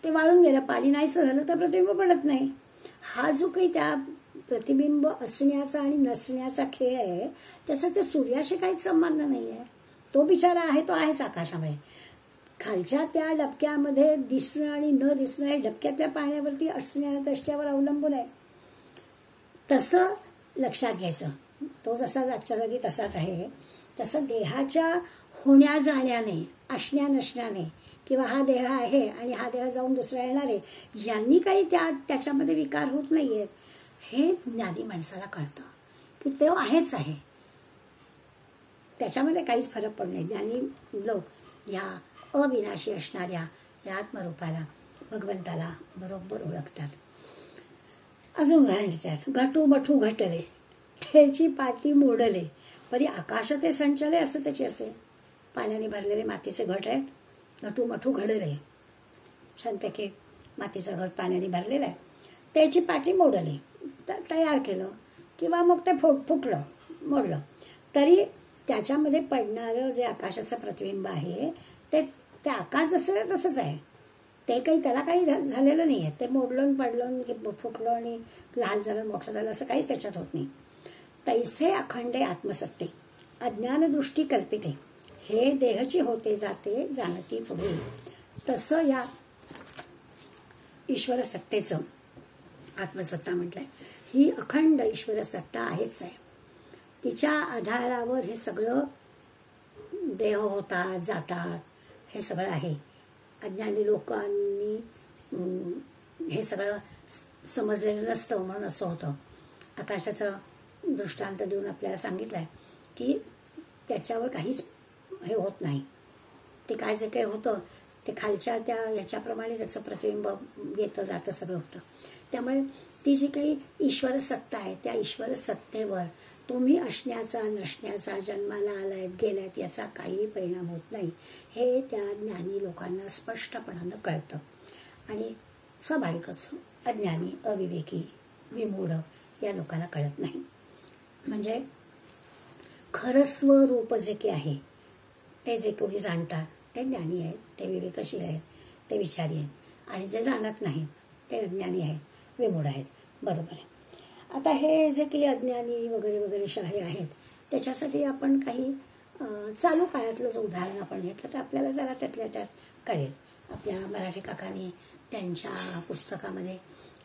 ते वाळून गेलं, पाणी नाहीच झालं तर प्रतिबिंब पडत नाही. हा जो काही त्या प्रतिबिंब असण्याचा आणि नसण्याचा खेळ आहे त्याचा त्या सूर्याशी काहीच संबंध नाही आहे. तो बिचारा आहे तो आहेच आकाशामध्ये. खालच्या त्या डबक्यामध्ये दिसणं आणि न दिसणं हे डबक्यातल्या पाण्यावरती असण्या दृष्ट्यावर अवलंबून आहे. तसं लक्षात घ्यायचं. तो जसा जागच्या जागी तसाच आहे, तसं देहाच्या होण्या जाण्याने, असण्या नसण्याने, किंवा हा देह आहे आणि हा देह जाऊन दुसरा येणार आहे, यांनी काही त्याच्यामध्ये विकार होत नाहीयेत. हे ज्ञानी माणसाला कळतं की ते आहेच आहे, त्याच्यामध्ये काहीच फरक पडत नाही. ज्ञानी लोक या अविनाशी असणाऱ्या या आत्मरूपाला, भगवंताला बरोबर ओळखतात. अजून उदाहरण देतात. घटू बठू घटले, ठेची पाटी मोडले, परी आकाश ते संचले, असं त्याचे असे. पाण्याने भरलेले मातीचे घट आहेत, घटू मठू घडले, छानपैकी मातीचं घट पाण्याने भरलेलं आहे. त्याची पाटी मोडली, तयार केलं किंवा मग ते फुटलं, मोडलं, तरी त्याच्यामध्ये पडणारं जे आकाशाचं प्रतिबिंब आहे ते आकाश जसं तसंच आहे. ते काही त्याला काही झालेलं नाही आहे. ते मोडलं पडलं फुटलं आणि लहान झालं मोठं झालं असं काहीच त्याच्यात होत नाही. तैसे अखंडे आत्मसत्ते अज्ञानदृष्टी कल्पिते, हे देहची होते जाते जाणती पुढे. तसं या ईश्वर सत्तेचं आत्मसत्ता म्हटलंय. ही अखंड ईश्वर सत्ता आहेच आहे. तिच्या आधारावर हे सगळं देह होतात जातात हे सगळं आहे. अज्ञानी लोकांनी हे सगळं समजलेलं नसतं म्हणून असं होतं. आकाशाचं दृष्टांत देऊन आपल्याला सांगितलंय की त्याच्यावर काहीच हे होत नाही. ते काय जे काही होतं ते खालच्या त्या ह्याच्याप्रमाणे त्याचं प्रतिबिंब येतं जातं सगळं होतं. त्यामुळे ती जी काही ईश्वर सत्ता आहे त्या ईश्वर सत्तेवर तुम्ही असण्याचा नसण्याचा, जन्माला आलायत गेल्यात याचा काही परिणाम होत नाही. हे त्या ज्ञानी लोकांना स्पष्टपणानं कळतं. आणि स्वाभाविकच अज्ञानी, अविवेकी, विमूढ या लोकांना कळत नाही. म्हणजे खरं स्वरूप जे काही आहे ते जे कोणी जाणतात ते ज्ञानी आहेत, ते विवेकशील आहेत, ते विचारी आहेत. आणि जे जाणत नाहीत ते अज्ञानी आहेत, विमूढ आहेत. बरोबर आहे. आता हे जे काही अज्ञानी वगैरे वगैरे शाही आहेत त्याच्यासाठी आपण काही चालू काळातलं जे उदाहरण आपण घेतलं तर आपल्याला जरा त्यातल्या त्यात कळेल. आपल्या मराठी काकांनी त्यांच्या पुस्तकामध्ये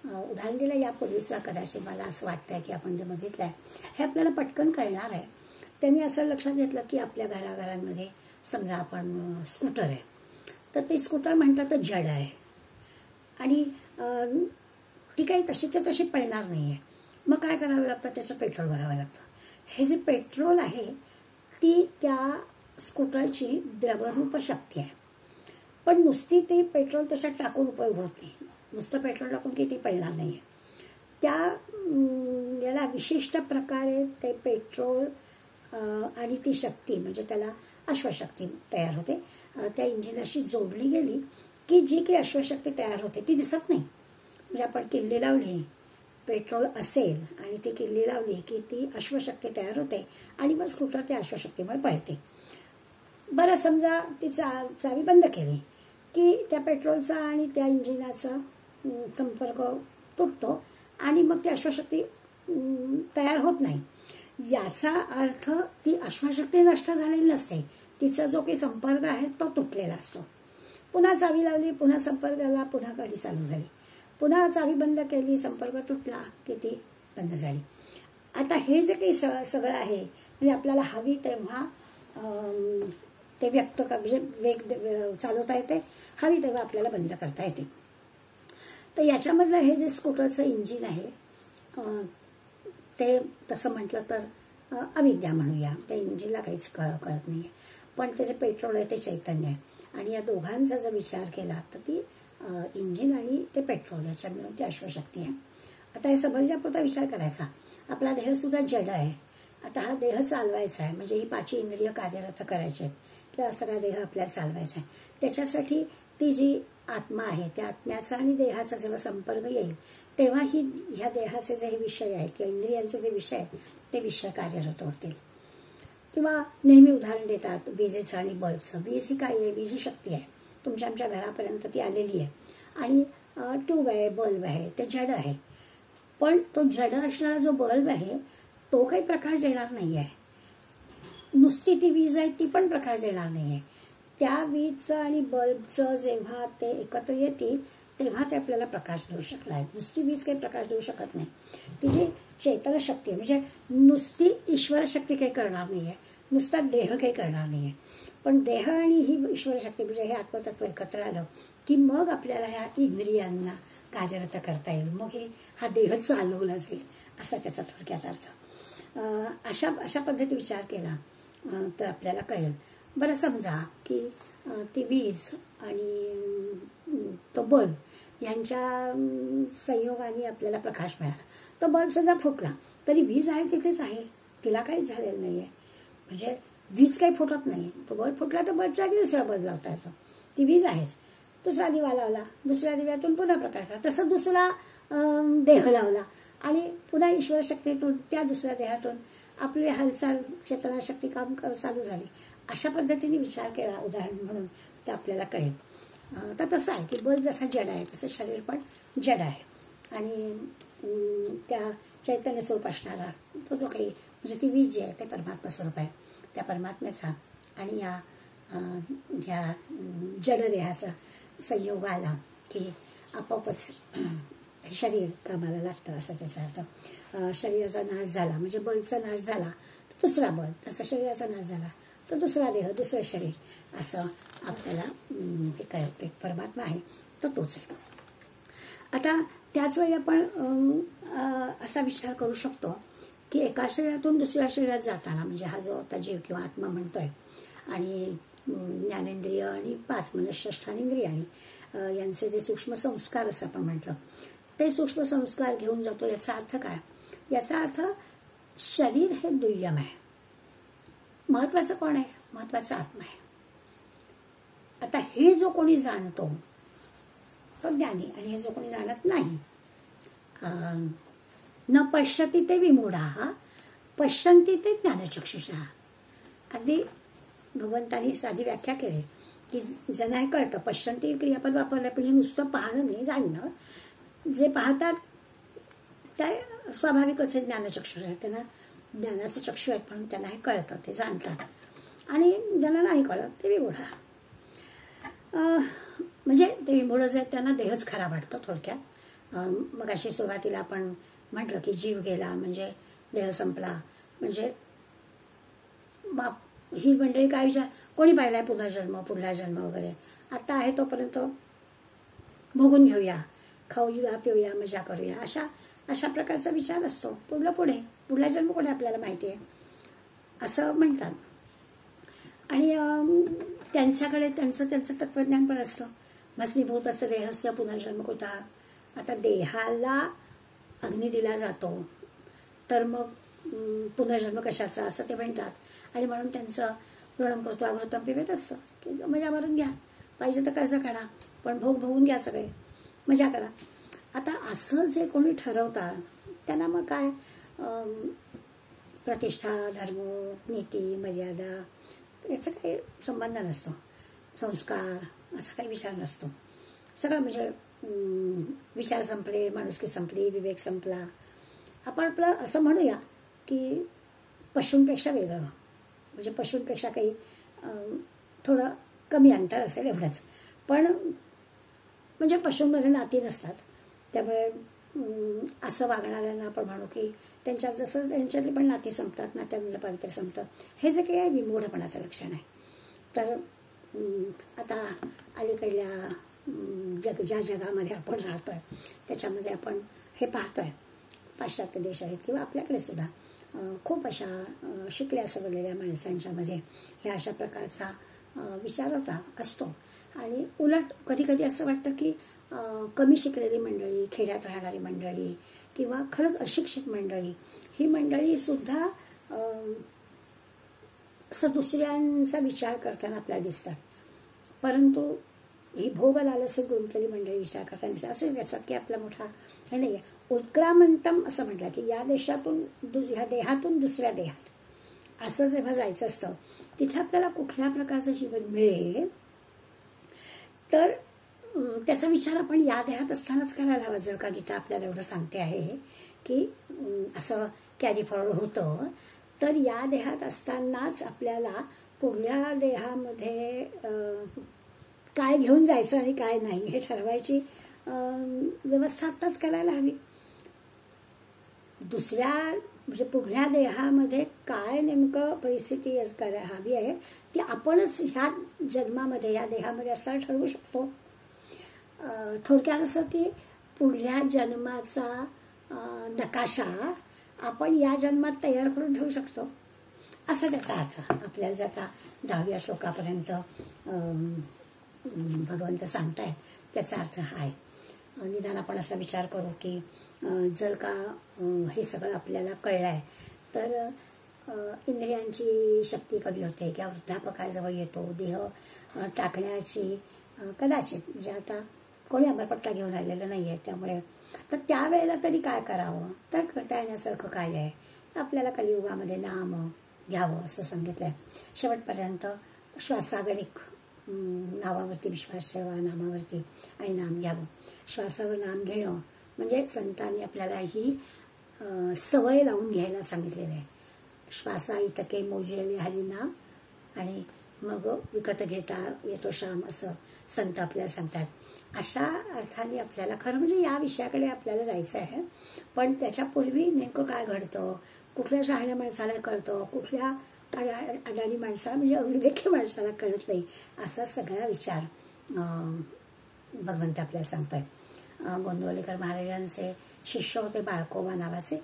उदाहरण दिलं. यापूर्वीसुद्धा कदाचित मला असं वाटतंय की आपण जे बघितलं आहे हे आपल्याला पटकन कळणार आहे. त्यांनी असं लक्षात घेतलं की आपल्या घराघरांमध्ये समजा आपण स्कूटर आहे तर ते स्कूटर म्हटलं तर जड आहे आणि ती काही तशीच्या तशी पडणार नाही आहे. मग काय करावं लागतं, त्याचं पेट्रोल भरावं लागतं. हे जे पेट्रोल आहे ती त्या स्कूटरची द्रवरूप शक्ती आहे. पण नुसती ते पेट्रोल त्याच्यात टाकून उपयोग होत नाही. नुसतं पेट्रोल टाकून की ती पडणार नाही आहे. त्या याला विशिष्ट प्रकारे ते पेट्रोल आणि ती शक्ती म्हणजे त्याला अश्वशक्ती तयार होते. त्या इंजिनाशी जोडली गेली की जी काही अश्वशक्ती तयार होते ती दिसत नाही. म्हणजे आपण किल्ली लावली, पेट्रोल असेल आणि ती किल्ली लावली की ती अश्वशक्ती तयार होते आणि मग स्कूटर त्या अश्वशक्तीमुळे पळते. बरं, समजा ती चावी बंद केली की त्या पेट्रोलचा आणि त्या इंजिनाचा संपर्क तुटतो आणि मग ती अश्वशक्ती तयार होत नाही. याचा अर्थ ती अश्वशक्ती नष्ट झालेली नसते, तिचा जो काही संपर्क आहे तो तुटलेला असतो. पुन्हा चावी लावली, पुन्हा संपर्क आला, पुन्हा गाडी चालू झाली. पुन्हा चावी बंद केली, संपर्क तुटला की ती बंद झाली. आता हे जे काही सगळं आहे म्हणजे आपल्याला हवी तेव्हा ते व्यक्त म्हणजे वेग चालवता येते, हवी तेव्हा आपल्याला बंद करता येते. तर याच्यामधलं हे जे स्कूटरचं इंजिन आहे ते तसं म्हटलं तर अविद्या म्हणूया. त्या इंजिनला काहीच कळत नाही आहे. पण ते जे पेट्रोल आहे ते चैतन्य आहे. आणि या दोघांचा जर विचार केला तर ती इंजिन आणि ते पेट्रोल याच्या मिळून ती अश्वशक्ती आहे. आता हे समजण्यापुरता विचार करायचा. आपला देह सुद्धा जड आहे. आता हा देह चालवायचा आहे, म्हणजे ही 5 इंद्रिय कार्यरत करायची आहेत किंवा सगळा देह आपल्याला चालवायचा आहे. त्याच्यासाठी ती जी आत्मा आहे त्या आत्म्याचा आणि देहाचा जेव्हा संपर्क येईल तेव्हा ही ह्या देहाचे जे विषय आहेत किंवा इंद्रियांचे जे विषय आहेत ते विषय कार्यरत होतील. किंवा नेहमी उदाहरण देतात विजेचं आणि बल्बचं. वीज ही काय आहे? वीज ही शक्ती आहे. तुमच्या आमच्या घरापर्यंत ती आलेली आहे आणि ट्यूब आहे, बल्ब आहे, ते जड आहे. पण तो जड असणारा जो बल्ब आहे तो काही प्रकाश देणार नाही आहे. नुसती ती वीज आहे ती पण प्रकाश देणार नाही आहे. त्या वीजचं आणि बल्बचं जेव्हा ते एकत्र येतील तेव्हा ते आपल्याला प्रकाश देऊ शकणार. नुसती वीज काही प्रकाश देऊ शकत नाही. ती जी चैतन्य शक्ती म्हणजे नुसती ईश्वर शक्ती काही करणार नाही आहे, नुसता देह काही करणार नाही आहे. पण देह आणि ही ईश्वर शक्ती म्हणजे हे आत्मतत्व एकत्र आलं की मग आपल्याला ह्या इंद्रियांना कार्यरत करता येईल. मग हा देह चालवला जाईल असा त्याचा थोडक्यात अर्थ. अशा पद्धती विचार केला तर आपल्याला कळेल. बरं समजा की ती वीज आणि तो बल्ब यांच्या संयोगाने आपल्याला प्रकाश मिळाला. तो बल्ब सुद्धा फुटला तरी वीज आहे तिथेच आहे, तिला काहीच झालेलं नाही आहे. म्हणजे वीज काही फुटत नाही. तो बल्ब फुटला तर बल्ब जागी दुसरा बल्ब लावता येतो. ती वीज आहेच. दुसरा दिवा लावला, दुसऱ्या दिव्यातून पुन्हा प्रकाश आला. तसं दुसरा देह लावला आणि पुन्हा ईश्वर शक्तीतून त्या दुसऱ्या देहातून आपली हालचाल चेतनाशक्ती काम चालू झाली. अशा पद्धतीने विचार केला उदाहरण म्हणून तर आपल्याला कळेल. तर तसं आहे की बल्ब जसा जड आहे तसं शरीर पण जड आहे आणि त्या चैतन्य स्वरूप असणारा तो जो काही म्हणजे ती वीज जी आहे ते परमात्मा स्वरूप आहे. त्या परमात्म्याचा आणि ह्या जडदेहाचा संयोग आला की आपोआपच शरीर कामाला लागतं असं त्याचा अर्थ. शरीराचा नाश झाला म्हणजे बल्बचा नाश झाला तर दुसरा बल्ब, तसा शरीराचा नाश झाला तर दुसरा देह, दुसरं शरीर असं आपल्याला हे कळतं. परमात्मा आहे तर तोच आहे. आता त्याच वेळी आपण असा विचार करू शकतो की एका शरीरातून दुसऱ्या शरीरात जाताना म्हणजे हा जो आता जीव किंवा आत्मा म्हणतोय आणि ज्ञानेंद्रिय आणि 5 मनःष्ठानेंद्रिय आणि यांचे जे सूक्ष्म संस्कार असं आपण म्हटलं ते सूक्ष्म संस्कार घेऊन जातो. याचा अर्थ काय? याचा अर्थ शरीर हे दुय्यम आहे. महत्वाचं कोण आहे? महत्वाचा आत्मा आहे. आता हे जो कोणी जाणतो तो ज्ञानी आणि हे जो कोणी जाणत नाही न पश्यति ते विमूढा पश्यन्ति ते ज्ञानचक्षुषा. अगदी भगवंतांनी साधी व्याख्या केली की ज्यांना हे कळतं. पश्यन्ति क्रियापद वापरलं पण नुसतं पाहणं नाही, जाणणं. जे पाहतात त्या स्वाभाविकच हे ज्ञानचक्षुष आहे. त्यांना ज्ञानाचे चक्षु आहेत म्हणून त्यांना हे कळतं, ते जाणतात. आणि ज्यांना नाही कळत ते विमूढ. म्हणजे ते विमूढ जे आहेत त्यांना देहच खरा वाटतो थोडक्यात. मग अशी सुरुवातीला आपण म्हटलं की जीव गेला म्हणजे देह संपला म्हणजे ही मंडळी काय विचार कोणी पाहिलाय पुढला जन्म वगैरे. आता आहे तोपर्यंत भोगून घेऊया, खाऊया, पिऊया, मजा करूया अशा प्रकारचा विचार असतो. पुढला जन्म कोणी आपल्याला माहिती आहे असं म्हणतात. आणि त्यांच्याकडे त्यांचं तत्वज्ञान पण असतं. भस्मीभूत असं देहस्य पुनर्जन्म कृता. आता देहाला अग्नी दिला जातो तर मग पुनर्जन्म कशाचा असं ते म्हणतात. आणि म्हणून त्यांचं ऋणम कृत्वा अमृतम पिबेत असतं की मजा मारून घ्या, पाहिजे तर कर्ज काढा पण भोगून घ्या, सगळे मजा करा. आता असं जे कोणी ठरवतात त्यांना मग काय प्रतिष्ठा, धर्म, नीती, मर्यादा याचा काही संबंध नसतो. संस्कार असा काही विचार नसतो. सगळं म्हणजे विचार संपले, माणुसकी संपली, विवेक संपला. आपण आपलं असं म्हणूया की पशूंपेक्षा वेगळं म्हणजे पशूंपेक्षा काही थोडं कमी अंतर असेल एवढंच. पण म्हणजे पशूंमध्ये नाती नसतात त्यामुळे असं वागणाऱ्यांना आपण म्हणू की त्यांच्यात जसं त्यांच्यातली पण नाती संपतात, नात्यामधलं पावित्र्य संपतं. हे जे काही आहे विमूढपणाचं लक्षण आहे. तर आता अलीकडल्या ज्या जगामध्ये आपण राहतोय त्याच्यामध्ये आपण हे पाहतोय पाश्चात्य देश आहेत किंवा आपल्याकडे सुद्धा खूप अशा शिकल्या सवरलेल्या माणसांच्या मध्ये ह्या अशा प्रकारचा विचार असतो. आणि उलट कधी कधी असं वाटतं की कमी शिकलेली मंडळी, खेड्यात राहणारी मंडळी किंवा खरंच अशिक्षित मंडळी, ही मंडळी सुद्धा असं दुसऱ्यांचा विचार करताना आपल्याला दिसतात. परंतु ही भोग लालसे गुंतलेली मंडळी विचार करताना दिसतात. असं याच्यात की आपला मोठा हे नाही आहे. उत्क्रामंतम असं म्हटलं की या देशातून ह्या देहातून दुसऱ्या देहात असं जेव्हा जायचं असतं, तिथे आपल्याला कुठल्या प्रकारचं जीवन मिळेल तर त्याचा विचार आपण या देहात असतानाच करायला हवा. जर का गीता आपल्याला एवढं सांगते आहे की असं कॅरी फॉरवर्ड होतं, तर या देहात असतानाच आपल्याला पुढल्या देहामध्ये काय घेऊन जायचं आणि काय नाही हे ठरवायची व्यवस्था आत्ताच करायला हवी. दुसऱ्या म्हणजे पुढल्या देहामध्ये काय नेमकं परिस्थिती करायला हवी आहे ती आपणच ह्या जन्मामध्ये या देहामध्ये असताना ठरवू शकतो. थोडक्यात असं की पुढल्या जन्माचा नकाशा आपण या जन्मात तयार करून ठेवू शकतो असं त्याचा अर्थ. आपल्याला जर आता 10व्या श्लोकापर्यंत भगवंत सांगतायत त्याचा अर्थ हा आहे. निदान आपण असा विचार करू की जर का हे सगळं आपल्याला कळलं आहे तर इंद्रियांची शक्ती कमी होते किंवा वृद्धापकाजवळ येतो, देह टाकण्याची कदाचित म्हणजे आता कोणी अमरपट्टा घेऊन राहिलेलं नाही आहे, त्यामुळे तर त्यावेळेला तरी काय करावं तर करता येण्यासारखं काय आहे. आपल्याला कलियुगामध्ये नाम घ्यावं असं सांगितलं आहे. शेवटपर्यंत श्वासागणिक नावावरती विश्वास ठेवा, नामावरती आणि नाम घ्यावं. श्वासावर नाम घेणं म्हणजे संतांनी आपल्याला ही सवय लावून घ्यायला सांगितलेलं आहे. श्वासा इतके मोजेले हरिनाम आणि मग विकत घेता येतो श्याम असं संत आपल्याला सांगतात. अशा अर्थाने आपल्याला खरं म्हणजे या विषयाकडे आपल्याला जायचं आहे. पण त्याच्यापूर्वी नेमकं काय घडतं, कुठल्या शहाण्या माणसाला कळतं, कुठल्या अडाणी माणसाला म्हणजे अविवेकी माणसाला कळत नाही, असा सगळा विचार भगवंत आपल्याला सांगतोय. गोंदवलेकर महाराजांचे शिष्य होते बाळकोबा नावाचे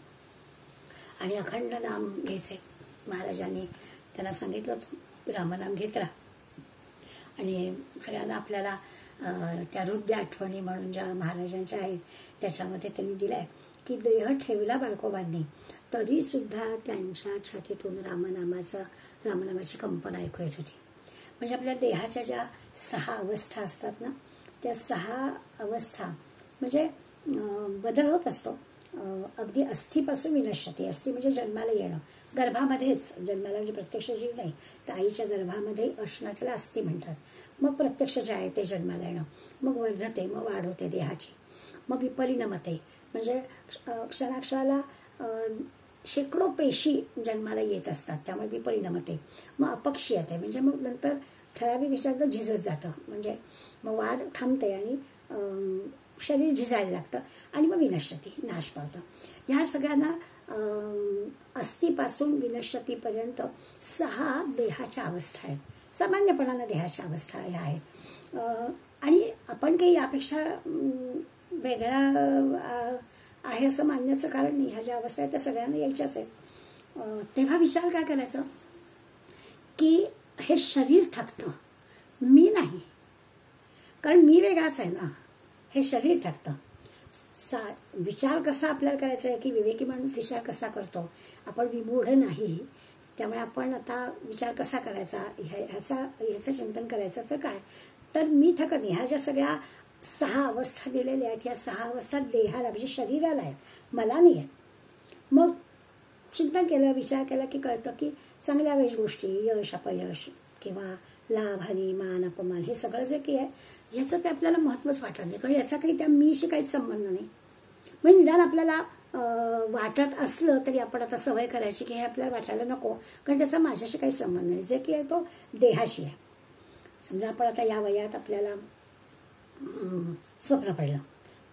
आणि अखंड नाम घ्यायचे. महाराजांनी त्यांना सांगितलं होतं रामनाम घेत राहा. आणि सगळ्यांना आपल्याला त्या हृदय आठवणी म्हणून ज्या महाराजांच्या आहेत त्याच्यामध्ये त्यांनी दिलाय की देह ठेवला बाळकोबांनी तरी सुद्धा त्यांच्या छातीतून रामनामाची कंपन ऐकू येत होती. म्हणजे आपल्या देहाच्या ज्या 6 अवस्था असतात ना, त्या 6 अवस्था म्हणजे बदल होत असतो. अगदी अस्थिपासून विनश्यती. अस्थि म्हणजे जन्माला येणं, गर्भामध्येच जन्माला म्हणजे प्रत्यक्ष जीव नाही तर आईच्या गर्भामध्ये असणं त्याला अस्थि म्हणतात. मग प्रत्यक्ष जे आहे ते जन्माला येणं, मग वर्धते, मग वाढ होते देहाची, मग विपरिणमते म्हणजे क्षणाक्षणाला शेकडो पेशी जन्माला येत असतात त्यामुळे विपरिणमते. मग अपक्षीयते म्हणजे मग नंतर ठराविक ह्याच्यात झिजत जातं म्हणजे मग वाढ थांबते आणि शरीर झिजायला लागतं आणि मग विनश्यती नाश पावतं. ह्या सगळ्यांना अस्थिपासून विनश्यतीपर्यंत 6 देहाच्या अवस्था आहेत. सामान्यपणानं देहाच्या अवस्था ह्या आहेत आणि आपण काही यापेक्षा वेगळा आहे असं मानण्याचं कारण नाही. ह्या ज्या अवस्था आहेत त्या सगळ्यांना यायच्याच आहेत. तेव्हा विचार काय करायचं की हे शरीर थकतं, मी नाही, कारण मी वेगळाच आहे ना, हे शरीर थकतं. विचार कसा आपल्याला करायचा आहे की विवेकी माणूस विचार कसा करतो, आपण विमूढ नाही, त्यामुळे आपण आता विचार कसा करायचा ह्याचं चिंतन करायचं. तर काय तर मी थकत नाही. ह्या ज्या सगळ्या 6 अवस्था दिलेल्या आहेत ह्या 6 अवस्था देहाला म्हणजे शरीराला आहेत, मला नाही आहेत. मग चिंतन केलं, विचार केला की कळतं की चांगल्या वाईट गोष्टी, यश अपयश किंवा लाभ हानी मान अपमान हे सगळं जे काही आहे ह्याचं ते आपल्याला महत्त्वच वाटत नाही, कारण याचा काही त्या मीशी काहीच संबंध नाही. म्हणजे निदान आपल्याला वाटत असलं तरी आपण आता सवय करायची की हे आपल्याला वाटायला नको, कारण त्याचा माझ्याशी काही संबंध नाही. जे की आहे तो देहाशी आहे. समजा आपण आता या वयात आपल्याला स्वप्न पडलं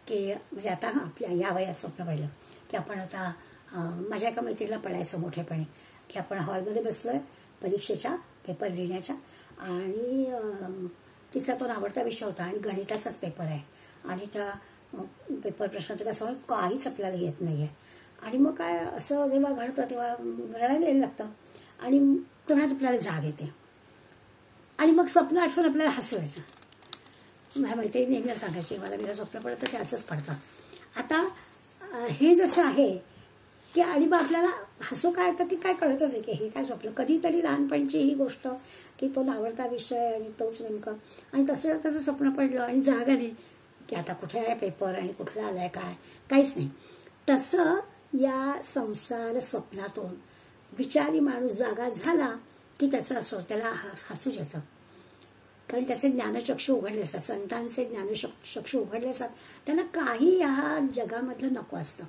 की म्हणजे आता आपल्या या वयात स्वप्न पडलं की आपण आता माझ्या एका मैत्रिणीला पडायचं मोठेपणे की आपण हॉलमध्ये बसलोय परीक्षेच्या पेपर लिहिण्याच्या आणि तिचा तो आवडता विषय होता आणि गणिताचाच पेपर आहे आणि त्या पेपर प्रश्न तिला समोर काहीच आपल्याला येत नाहीये. आणि मग काय असं जेव्हा घडतं तेव्हा रडायला यायला लागतं आणि तेवढ्यात आपल्याला जाग येते आणि मग स्वप्न आठवून आपल्याला हसू येतं. माझ्या मैत्रिणी नेहमी सांगायची मला स्वप्न पडतं ते असंच पडतं. आता हे जसं आहे की आणि मग आपल्याला हसू काय येतं की काय कळतच आहे की हे काय स्वप्न. कधीतरी लहानपणची ही गोष्ट की तो आवडता विषय आणि तोच नेमकं आणि तसं त्याचं स्वप्न पडलं आणि जाग आली की आता कुठे आहे पेपर आणि कुठला आलाय काय, काहीच नाही. तसं या संसार स्वप्नातून विचारी माणूस जागा झाला की त्याचं असं त्याला हसूच येतं. कारण त्याचे ज्ञानचक्षु उघडले असतात, संतांचे ज्ञानचक्षु उघडले असतात. त्यांना काही ह्या जगामधलं नको असतं.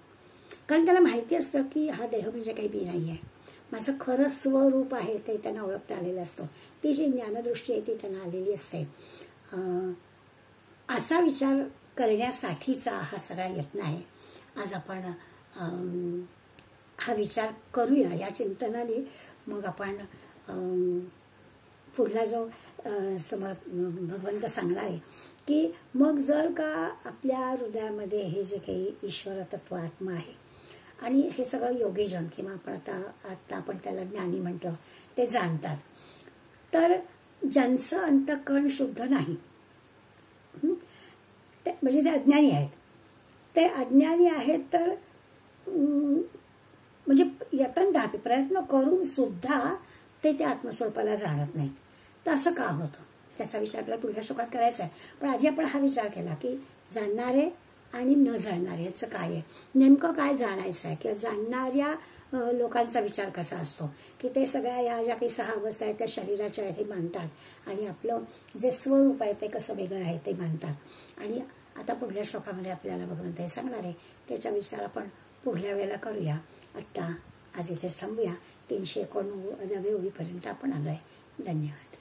कारण त्याला माहिती असतं की हा देह म्हणजे काही बी नाही आहे, माझं खरं स्वरूप आहे ते त्यांना ओळखता आलेलं असतं. ती जी ज्ञानदृष्टी आहे ती त्यांना आलेली असते. असा विचार करण्यासाठीचा हा सगळा यत्न आहे. आज आपण हा विचार करूया. या चिंतनाने मग आपण पुढला जो भगवंत सांगणार आहे की मग जर का आपल्या हृदयामध्ये हे जे काही ईश्वर तत्व आत्मा आहे आणि हे सगळं योगीजन किंवा आपण आता आपण त्याला ज्ञानी म्हणतो ते जाणतात, तर ज्यांचं अंतःकरण शुद्ध नाही म्हणजे ते अज्ञानी आहेत, ते अज्ञानी आहेत तर म्हणजे यत्नदापी प्रयत्न करून सुद्धा ते त्या आत्मस्वरूपाला जाणत नाहीत. तर असं का होतं त्याचा विचार आपल्याला पुढल्या श्लोकात करायचा आहे. पण आधी आपण हा विचार केला की जाणणारे आणि न जाणणारे याचं काय आहे, नेमकं काय जाणायचं आहे किंवा जाणणाऱ्या लोकांचा विचार कसा असतो की ते सगळ्या या ज्या काही 6 अवस्था आहेत त्या शरीराच्या आहेत हे मानतात आणि आपलं जे स्वरूप आहे ते कसं वेगळं आहे ते मानतात. आणि आता पुढल्या श्लोकामध्ये आपल्याला भगवंत हे सांगणार आहे, त्याचा विचार आपण पुढल्या वेळेला करूया. आत्ता आज इथे थांबूया. 389 ओळीपर्यंत आपण आलोय. धन्यवाद.